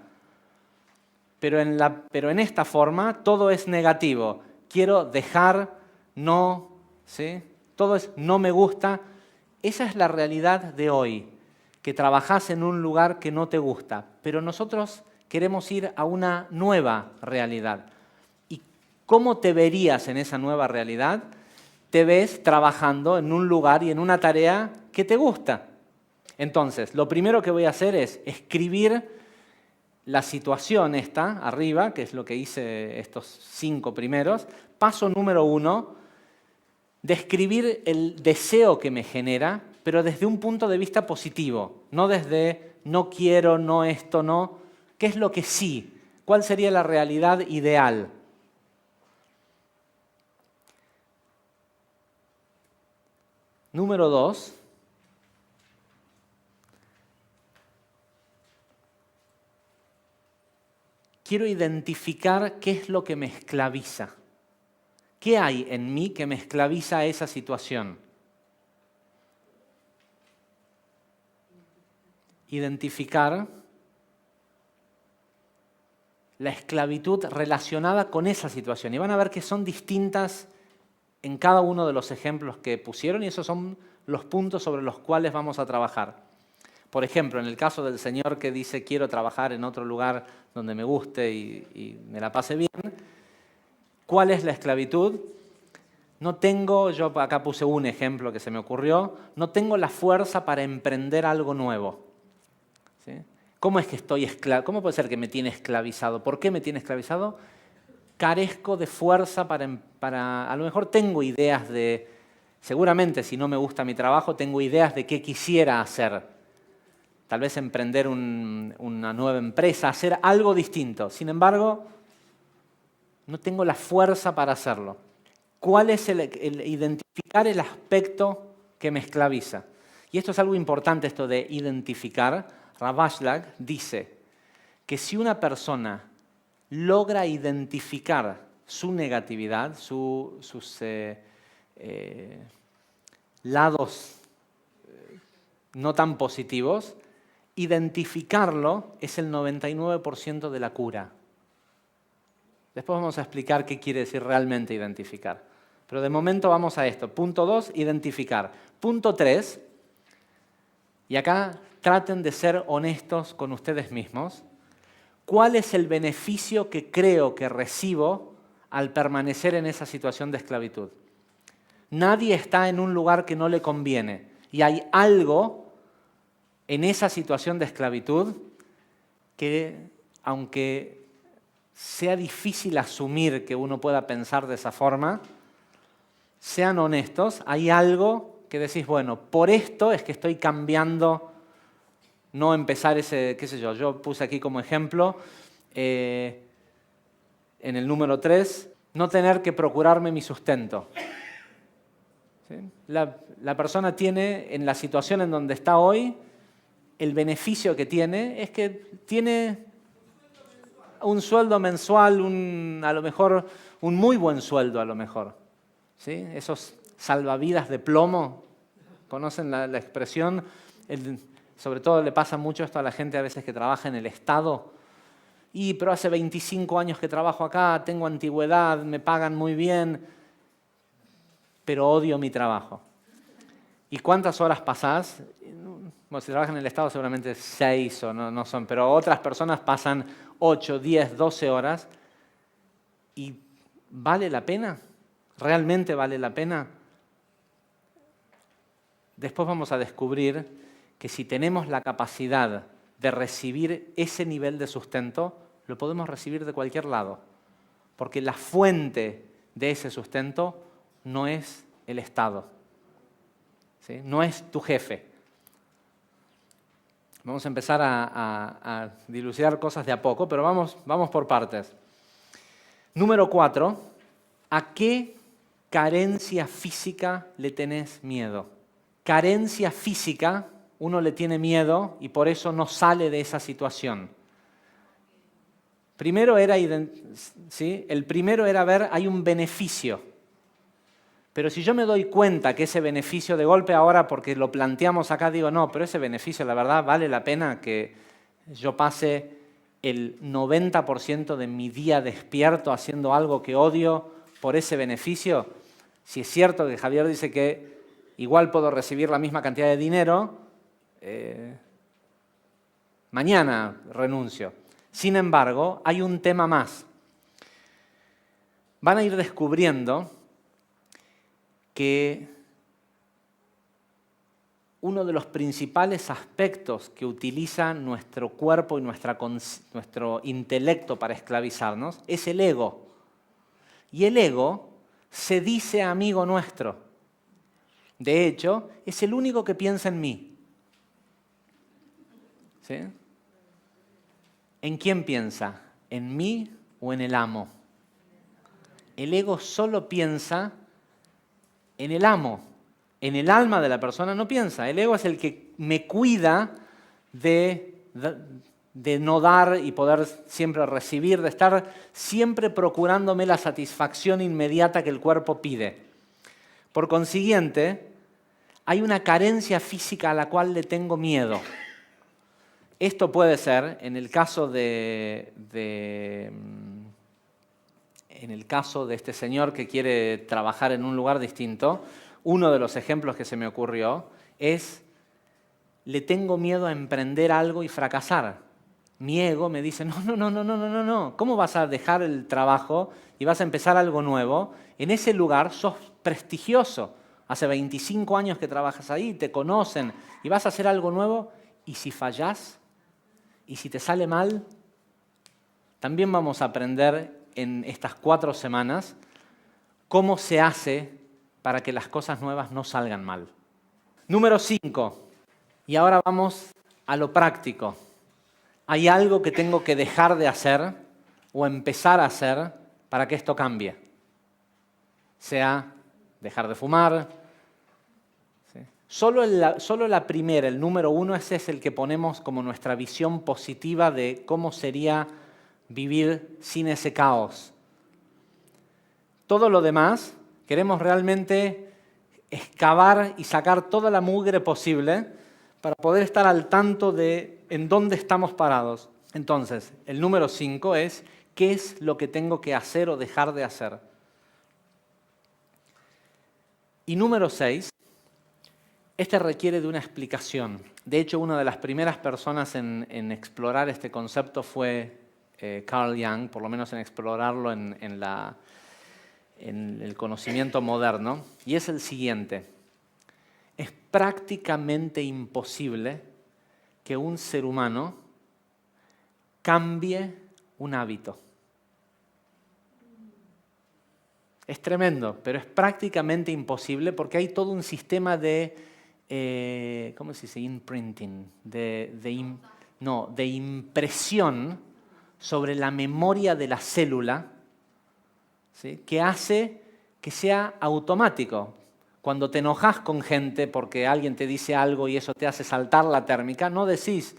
Pero en esta forma todo es negativo. Quiero dejar, no, ¿sí? Todo es no me gusta. Esa es la realidad de hoy, que trabajás en un lugar que no te gusta. Pero nosotros queremos ir a una nueva realidad. ¿Y cómo te verías en esa nueva realidad? Te ves trabajando en un lugar y en una tarea que te gusta. Entonces, lo primero que voy a hacer es escribir la situación esta, arriba, que es lo que hice estos 5 primeros. Paso número 1, describir el deseo que me genera, pero desde un punto de vista positivo, no desde no quiero, no esto, no. ¿Qué es lo que sí? ¿Cuál sería la realidad ideal? Número 2, quiero identificar qué es lo que me esclaviza. ¿Qué hay en mí que me esclaviza a esa situación? Identificar la esclavitud relacionada con esa situación. Y van a ver que son distintas en cada uno de los ejemplos que pusieron y esos son los puntos sobre los cuales vamos a trabajar. Por ejemplo, en el caso del señor que dice quiero trabajar en otro lugar donde me guste y me la pase bien, ¿cuál es la esclavitud? No tengo, yo acá puse un ejemplo que se me ocurrió, no tengo la fuerza para emprender algo nuevo. ¿Sí? ¿Cómo es que estoy esclavizado? ¿Cómo puede ser que me tiene esclavizado? ¿Por qué me tiene esclavizado? Carezco de fuerza para... A lo mejor tengo ideas de... Seguramente si no me gusta mi trabajo, tengo ideas de qué quisiera hacer. Tal vez emprender una nueva empresa, hacer algo distinto. Sin embargo, no tengo la fuerza para hacerlo. ¿Cuál es el identificar el aspecto que me esclaviza? Y esto es algo importante, esto de identificar. Ravashlag dice que si una persona logra identificar su negatividad, sus lados no tan positivos, identificarlo es el 99% de la cura. Después vamos a explicar qué quiere decir realmente identificar. Pero de momento vamos a esto. Punto 2, identificar. Punto 3, y acá traten de ser honestos con ustedes mismos. ¿Cuál es el beneficio que creo que recibo al permanecer en esa situación de esclavitud? Nadie está en un lugar que no le conviene y hay algo en esa situación de esclavitud que, aunque sea difícil asumir que uno pueda pensar de esa forma, sean honestos, hay algo que decís, bueno, por esto es que estoy cambiando, no empezar ese, qué sé yo puse aquí como ejemplo, en el número 3, no tener que procurarme mi sustento. ¿Sí? La persona tiene, en la situación en donde está hoy, el beneficio que tiene es que tiene un sueldo mensual, a lo mejor un muy buen sueldo a lo mejor. ¿Sí? Esos salvavidas de plomo, ¿conocen la expresión? Sobre todo le pasa mucho esto a la gente a veces que trabaja en el Estado. Pero hace 25 años que trabajo acá, tengo antigüedad, me pagan muy bien, pero odio mi trabajo. ¿Y cuántas horas pasás? Bueno, si trabajan en el Estado seguramente 6 o no son, pero otras personas pasan 8, 10, 12 horas. ¿Y vale la pena? ¿Realmente vale la pena? Después vamos a descubrir que si tenemos la capacidad de recibir ese nivel de sustento, lo podemos recibir de cualquier lado. Porque la fuente de ese sustento no es el Estado. ¿Sí? No es tu jefe. Vamos a empezar a dilucidar cosas de a poco, pero vamos por partes. Número 4, ¿a qué carencia física le tenés miedo? Carencia física, uno le tiene miedo y por eso no sale de esa situación. El primero era ver, hay un beneficio. Pero si yo me doy cuenta que ese beneficio de golpe ahora, porque lo planteamos acá, digo, no, pero ese beneficio, la verdad, vale la pena que yo pase el 90% de mi día despierto haciendo algo que odio por ese beneficio. Si es cierto que Javier dice que igual puedo recibir la misma cantidad de dinero, mañana renuncio. Sin embargo, hay un tema más. Van a ir descubriendo que uno de los principales aspectos que utiliza nuestro cuerpo y nuestro intelecto para esclavizarnos es el ego. Y el ego se dice amigo nuestro. De hecho, es el único que piensa en mí. ¿Sí? ¿En quién piensa? ¿En mí o en el amo? El ego solo piensa en el amo. En el alma de la persona no piensa. El ego es el que me cuida de no dar y poder siempre recibir, de estar siempre procurándome la satisfacción inmediata que el cuerpo pide. Por consiguiente, hay una carencia física a la cual le tengo miedo. Esto puede ser, en el caso de este señor que quiere trabajar en un lugar distinto, uno de los ejemplos que se me ocurrió es le tengo miedo a emprender algo y fracasar. Mi ego me dice, no. ¿Cómo vas a dejar el trabajo y vas a empezar algo nuevo? En ese lugar sos prestigioso. Hace 25 años que trabajas ahí, te conocen y vas a hacer algo nuevo. ¿Y si fallás? ¿Y si te sale mal? También vamos a aprender en estas 4 semanas cómo se hace para que las cosas nuevas no salgan mal. Número 5. Y ahora vamos a lo práctico. ¿Hay algo que tengo que dejar de hacer o empezar a hacer para que esto cambie? Sea dejar de fumar. ¿Sí? Solo la primera, el número 1, ese es el que ponemos como nuestra visión positiva de cómo sería vivir sin ese caos. Todo lo demás, queremos realmente excavar y sacar toda la mugre posible para poder estar al tanto de en dónde estamos parados. Entonces, el número 5 es, ¿qué es lo que tengo que hacer o dejar de hacer? Y número 6, este requiere de una explicación. De hecho, una de las primeras personas en explorar este concepto fue Carl Jung, por lo menos en explorarlo en el conocimiento moderno, y es el siguiente. Es prácticamente imposible que un ser humano cambie un hábito. Es tremendo, pero es prácticamente imposible porque hay todo un sistema de, ¿cómo se dice? Imprinting, de impresión sobre la memoria de la célula, ¿sí? Que hace que sea automático. Cuando te enojas con gente porque alguien te dice algo y eso te hace saltar la térmica, no decís,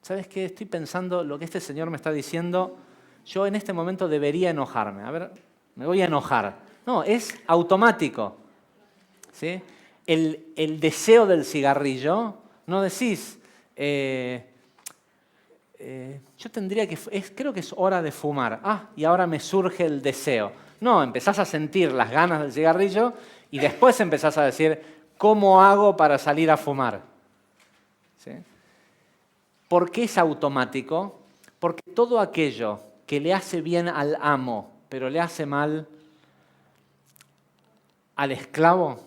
¿sabes qué? Estoy pensando lo que este señor me está diciendo, yo en este momento debería enojarme. A ver, me voy a enojar. No, es automático. ¿Sí? El deseo del cigarrillo, no decís, yo tendría que, creo que es hora de fumar. Y ahora me surge el deseo. No, empezás a sentir las ganas del cigarrillo y después empezás a decir, ¿cómo hago para salir a fumar? ¿Sí? ¿Por qué es automático? Porque todo aquello que le hace bien al amo, pero le hace mal al esclavo,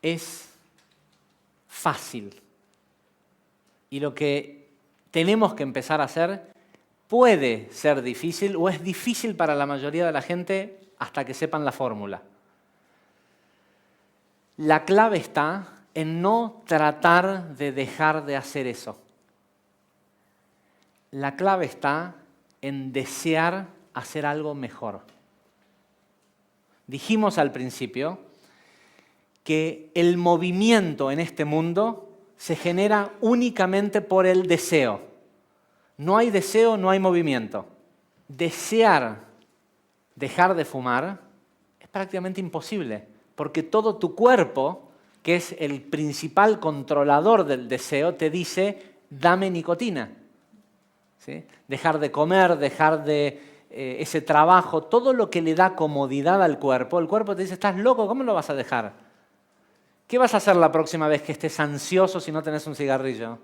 es fácil. Y lo que tenemos que empezar a hacer puede ser difícil o es difícil para la mayoría de la gente hasta que sepan la fórmula. La clave está en no tratar de dejar de hacer eso. La clave está en desear hacer algo mejor. Dijimos al principio que el movimiento en este mundo se genera únicamente por el deseo. No hay deseo, no hay movimiento. Desear dejar de fumar es prácticamente imposible, porque todo tu cuerpo, que es el principal controlador del deseo, te dice, dame nicotina. ¿Sí? Dejar de comer, dejar de ese trabajo, todo lo que le da comodidad al cuerpo, el cuerpo te dice, estás loco, ¿cómo lo vas a dejar? ¿Qué vas a hacer la próxima vez que estés ansioso si no tenés un cigarrillo?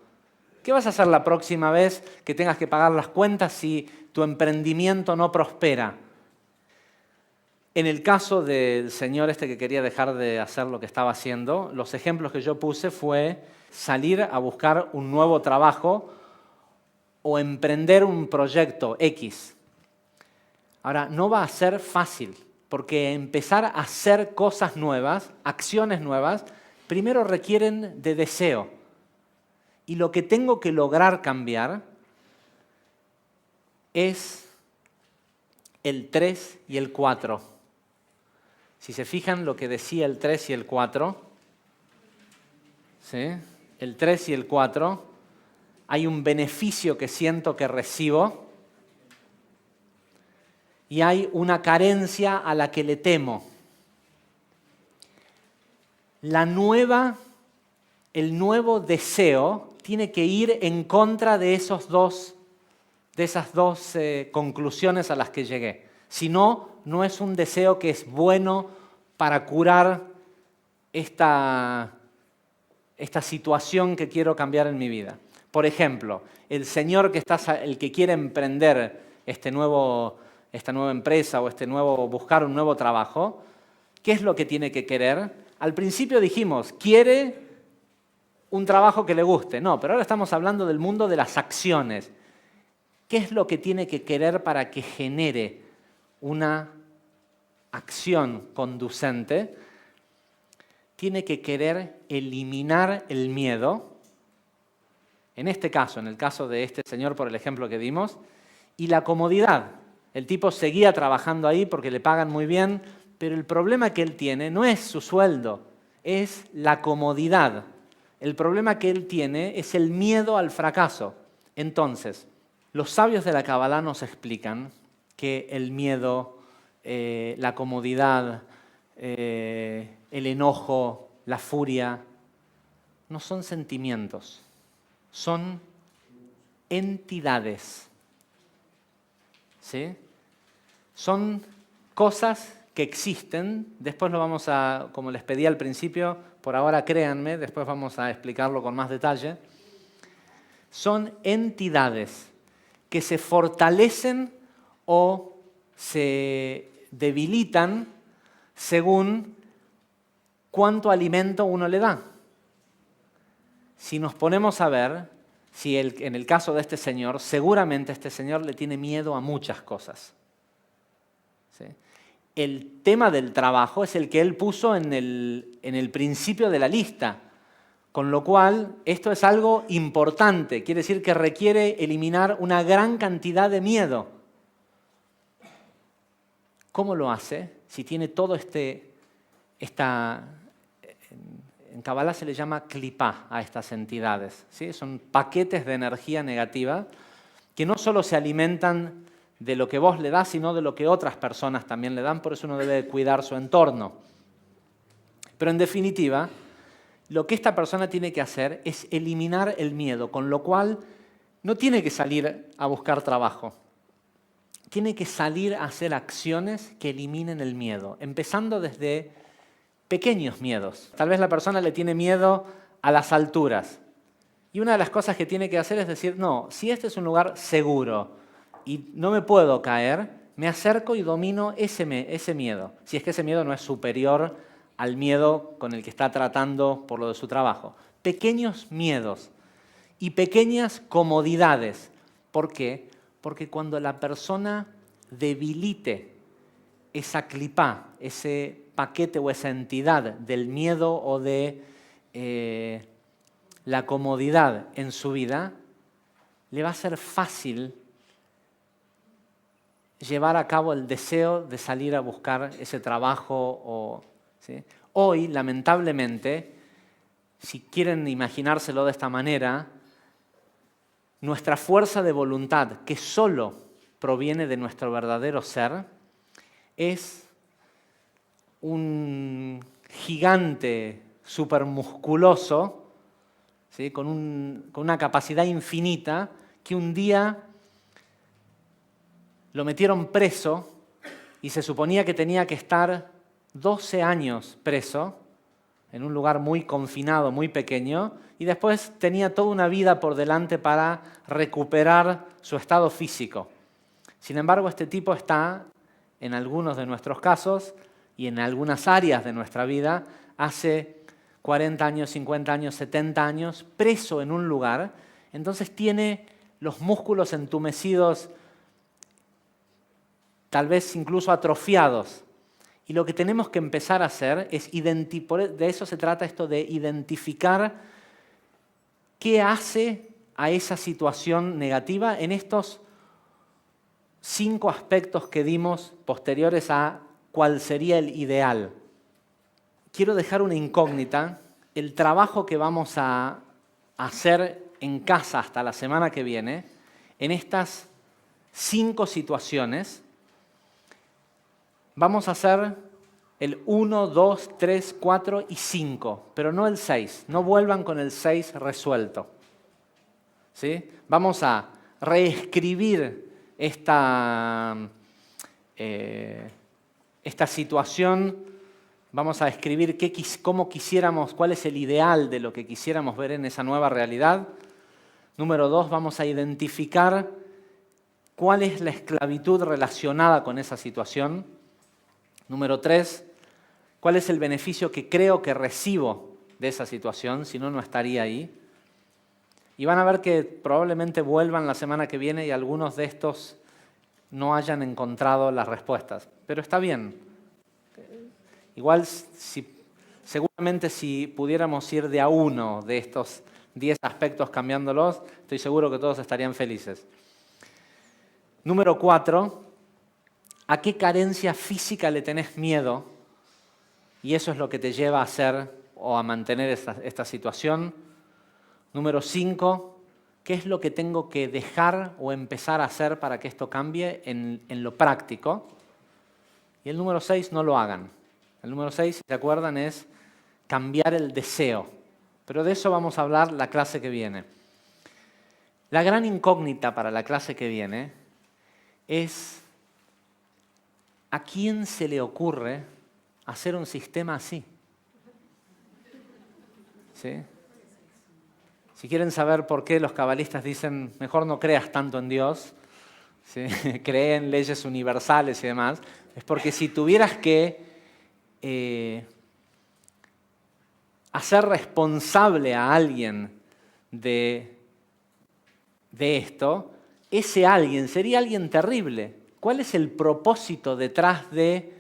¿Qué vas a hacer la próxima vez que tengas que pagar las cuentas si tu emprendimiento no prospera? En el caso del señor este que quería dejar de hacer lo que estaba haciendo, los ejemplos que yo puse fue salir a buscar un nuevo trabajo o emprender un proyecto X. Ahora, no va a ser fácil, porque empezar a hacer cosas nuevas, acciones nuevas, primero requieren de deseo. Y lo que tengo que lograr cambiar es el 3 y el 4. Si se fijan lo que decía el 3 y el 4, ¿sí? El 3 y el 4, hay un beneficio que siento que recibo y hay una carencia a la que le temo. El nuevo deseo tiene que ir en contra de esas dos conclusiones a las que llegué. Si no, no es un deseo que es bueno para curar esta esta situación que quiero cambiar en mi vida. Por ejemplo, el señor el que quiere emprender esta nueva empresa o buscar un nuevo trabajo, ¿qué es lo que tiene que querer? Al principio dijimos, quiere un trabajo que le guste. No, pero ahora estamos hablando del mundo de las acciones. ¿Qué es lo que tiene que querer para que genere una acción conducente? Tiene que querer eliminar el miedo, en este caso, en el caso de este señor por el ejemplo que dimos, y la comodidad. El tipo seguía trabajando ahí porque le pagan muy bien, pero el problema que él tiene no es su sueldo, es la comodidad. El problema que él tiene es el miedo al fracaso. Entonces, los sabios de la Kabbalah nos explican que el miedo, la comodidad, el enojo, la furia, no son sentimientos, son entidades. ¿Sí? Son cosas que existen, después lo vamos a, como les pedí al principio, por ahora créanme, después vamos a explicarlo con más detalle. Son entidades que se fortalecen o se debilitan según cuánto alimento uno le da. Si nos ponemos a ver, en el caso de este señor, seguramente este señor le tiene miedo a muchas cosas. ¿Sí? El tema del trabajo es el que él puso en el principio de la lista, con lo cual esto es algo importante, quiere decir que requiere eliminar una gran cantidad de miedo. ¿Cómo lo hace? Si tiene todo en Kabbalah se le llama klipá a estas entidades, ¿sí? Son paquetes de energía negativa que no solo se alimentan de lo que vos le das, sino de lo que otras personas también le dan, por eso uno debe cuidar su entorno. Pero en definitiva, lo que esta persona tiene que hacer es eliminar el miedo, con lo cual no tiene que salir a buscar trabajo. Tiene que salir a hacer acciones que eliminen el miedo, empezando desde pequeños miedos. Tal vez la persona le tiene miedo a las alturas. Y una de las cosas que tiene que hacer es decir, no, si este es un lugar seguro y no me puedo caer, me acerco y domino ese miedo. Si es que ese miedo no es superior al miedo con el que está tratando por lo de su trabajo. Pequeños miedos y pequeñas comodidades. ¿Por qué? Porque cuando la persona debilite esa klipá, ese paquete o esa entidad del miedo o de la comodidad en su vida, le va a ser fácil llevar a cabo el deseo de salir a buscar ese trabajo. ¿Sí? Hoy, lamentablemente, si quieren imaginárselo de esta manera, nuestra fuerza de voluntad, que solo proviene de nuestro verdadero ser, es un gigante supermusculoso, ¿sí? con una capacidad infinita, que un día lo metieron preso y se suponía que tenía que estar 12 años preso en un lugar muy confinado, muy pequeño, y después tenía toda una vida por delante para recuperar su estado físico. Sin embargo, este tipo está, en algunos de nuestros casos y en algunas áreas de nuestra vida, hace 40 años, 50 años, 70 años, preso en un lugar, entonces tiene los músculos entumecidos, tal vez incluso atrofiados. Y lo que tenemos que empezar a hacer es, de eso se trata esto de identificar qué hace a esa situación negativa en estos 5 aspectos que dimos posteriores a cuál sería el ideal. Quiero dejar una incógnita. El trabajo que vamos a hacer en casa hasta la semana que viene, en estas 5 situaciones, vamos a hacer el 1, 2, 3, 4 y 5, pero no el 6. No vuelvan con el 6 resuelto. ¿Sí? Vamos a reescribir esta situación Vamos a escribir cómo quisiéramos, cuál es el ideal de lo que quisiéramos ver en esa nueva realidad. Número 2, vamos a identificar cuál es la esclavitud relacionada con esa situación. Número 3, cuál es el beneficio que creo que recibo de esa situación, si no, no estaría ahí. Y van a ver que probablemente vuelvan la semana que viene y algunos de estos no hayan encontrado las respuestas. Pero está bien. Igual, seguramente si pudiéramos ir de a uno de estos 10 aspectos cambiándolos, estoy seguro que todos estarían felices. Número 4, ¿a qué carencia física le tenés miedo? Y eso es lo que te lleva a hacer o a mantener esta situación. Número 5, ¿qué es lo que tengo que dejar o empezar a hacer para que esto cambie en lo práctico? Y el número 6, no lo hagan. El número 6, si se acuerdan, es cambiar el deseo. Pero de eso vamos a hablar la clase que viene. La gran incógnita para la clase que viene es ¿a quién se le ocurre hacer un sistema así? ¿Sí? Si quieren saber por qué los cabalistas dicen mejor no creas tanto en Dios, ¿sí? Cree en leyes universales y demás, es porque si tuvieras que hacer responsable a alguien de esto, ese alguien sería alguien terrible. ¿Cuál es el propósito detrás de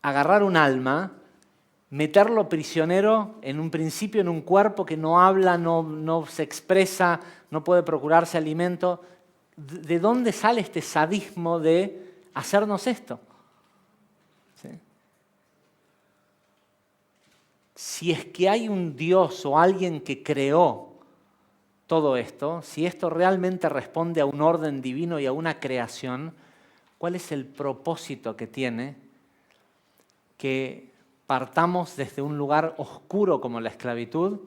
agarrar un alma, meterlo prisionero en un principio en un cuerpo que no habla, no se expresa, no puede procurarse alimento? ¿De dónde sale este sadismo de hacernos esto? ¿Sí? Si es que hay un Dios o alguien que creó todo esto, si esto realmente responde a un orden divino y a una creación, ¿cuál es el propósito que tiene que partamos desde un lugar oscuro como la esclavitud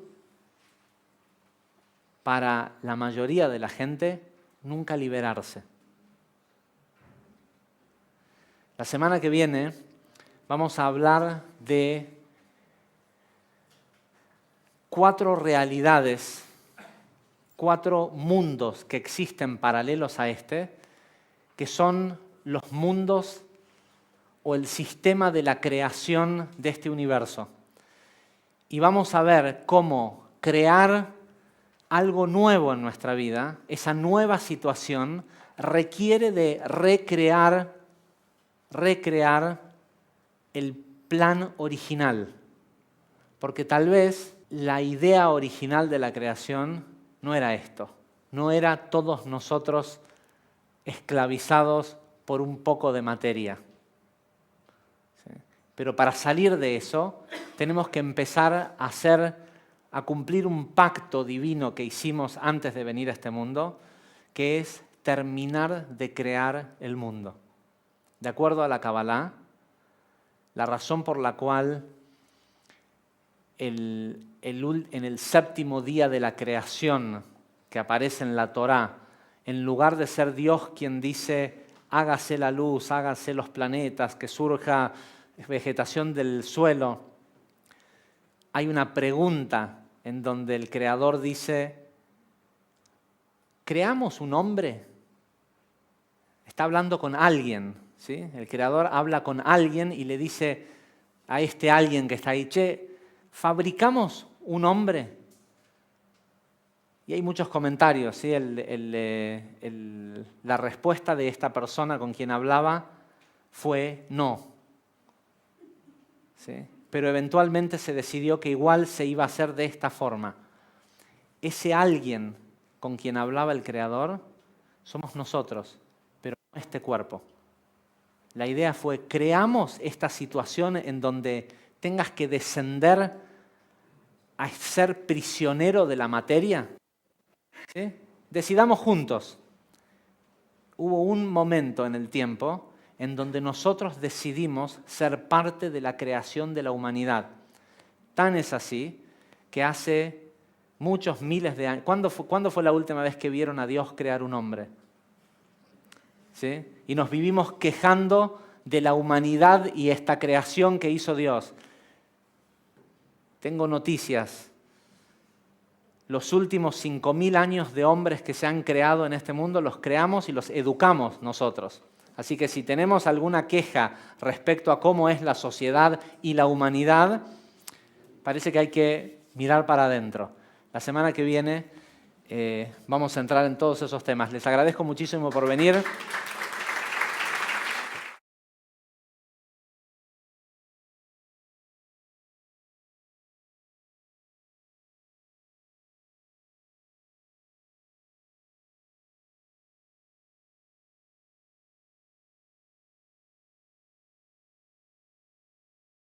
para la mayoría de la gente nunca liberarse? La semana que viene vamos a hablar de 4 realidades, 4 mundos que existen paralelos a este, que son los mundos o el sistema de la creación de este universo. Y vamos a ver cómo crear algo nuevo en nuestra vida, esa nueva situación, requiere de recrear el plan original. Porque tal vez la idea original de la creación no era esto, no era todos nosotros esclavizados por un poco de materia. ¿Sí? Pero para salir de eso tenemos que empezar a cumplir un pacto divino que hicimos antes de venir a este mundo, que es terminar de crear el mundo. De acuerdo a la Kabbalah, la razón por la cual en el séptimo día de la creación que aparece en la Torá, en lugar de ser Dios quien dice hágase la luz, hágase los planetas, que surja vegetación del suelo, hay una pregunta en donde el Creador dice, ¿creamos un hombre? Está hablando con alguien, ¿sí? El Creador habla con alguien y le dice a este alguien que está ahí, che, ¿fabricamos un hombre? Y hay muchos comentarios, ¿sí? La respuesta de esta persona con quien hablaba fue no. ¿Sí? Pero eventualmente se decidió que igual se iba a hacer de esta forma. Ese alguien con quien hablaba el Creador somos nosotros, pero no este cuerpo. La idea fue, creamos esta situación en donde tengas que descender a ser prisionero de la materia. ¿Sí? Decidamos juntos. Hubo un momento en el tiempo en donde nosotros decidimos ser parte de la creación de la humanidad. Tan es así que hace muchos miles de años... ¿Cuándo fue la última vez que vieron a Dios crear un hombre? ¿Sí? Y nos vivimos quejando de la humanidad y esta creación que hizo Dios. tengo noticias. Los últimos 5.000 años de hombres que se han creado en este mundo los creamos y los educamos nosotros. Así que si tenemos alguna queja respecto a cómo es la sociedad y la humanidad, parece que hay que mirar para adentro. La semana que viene vamos a entrar en todos esos temas. Les agradezco muchísimo por venir.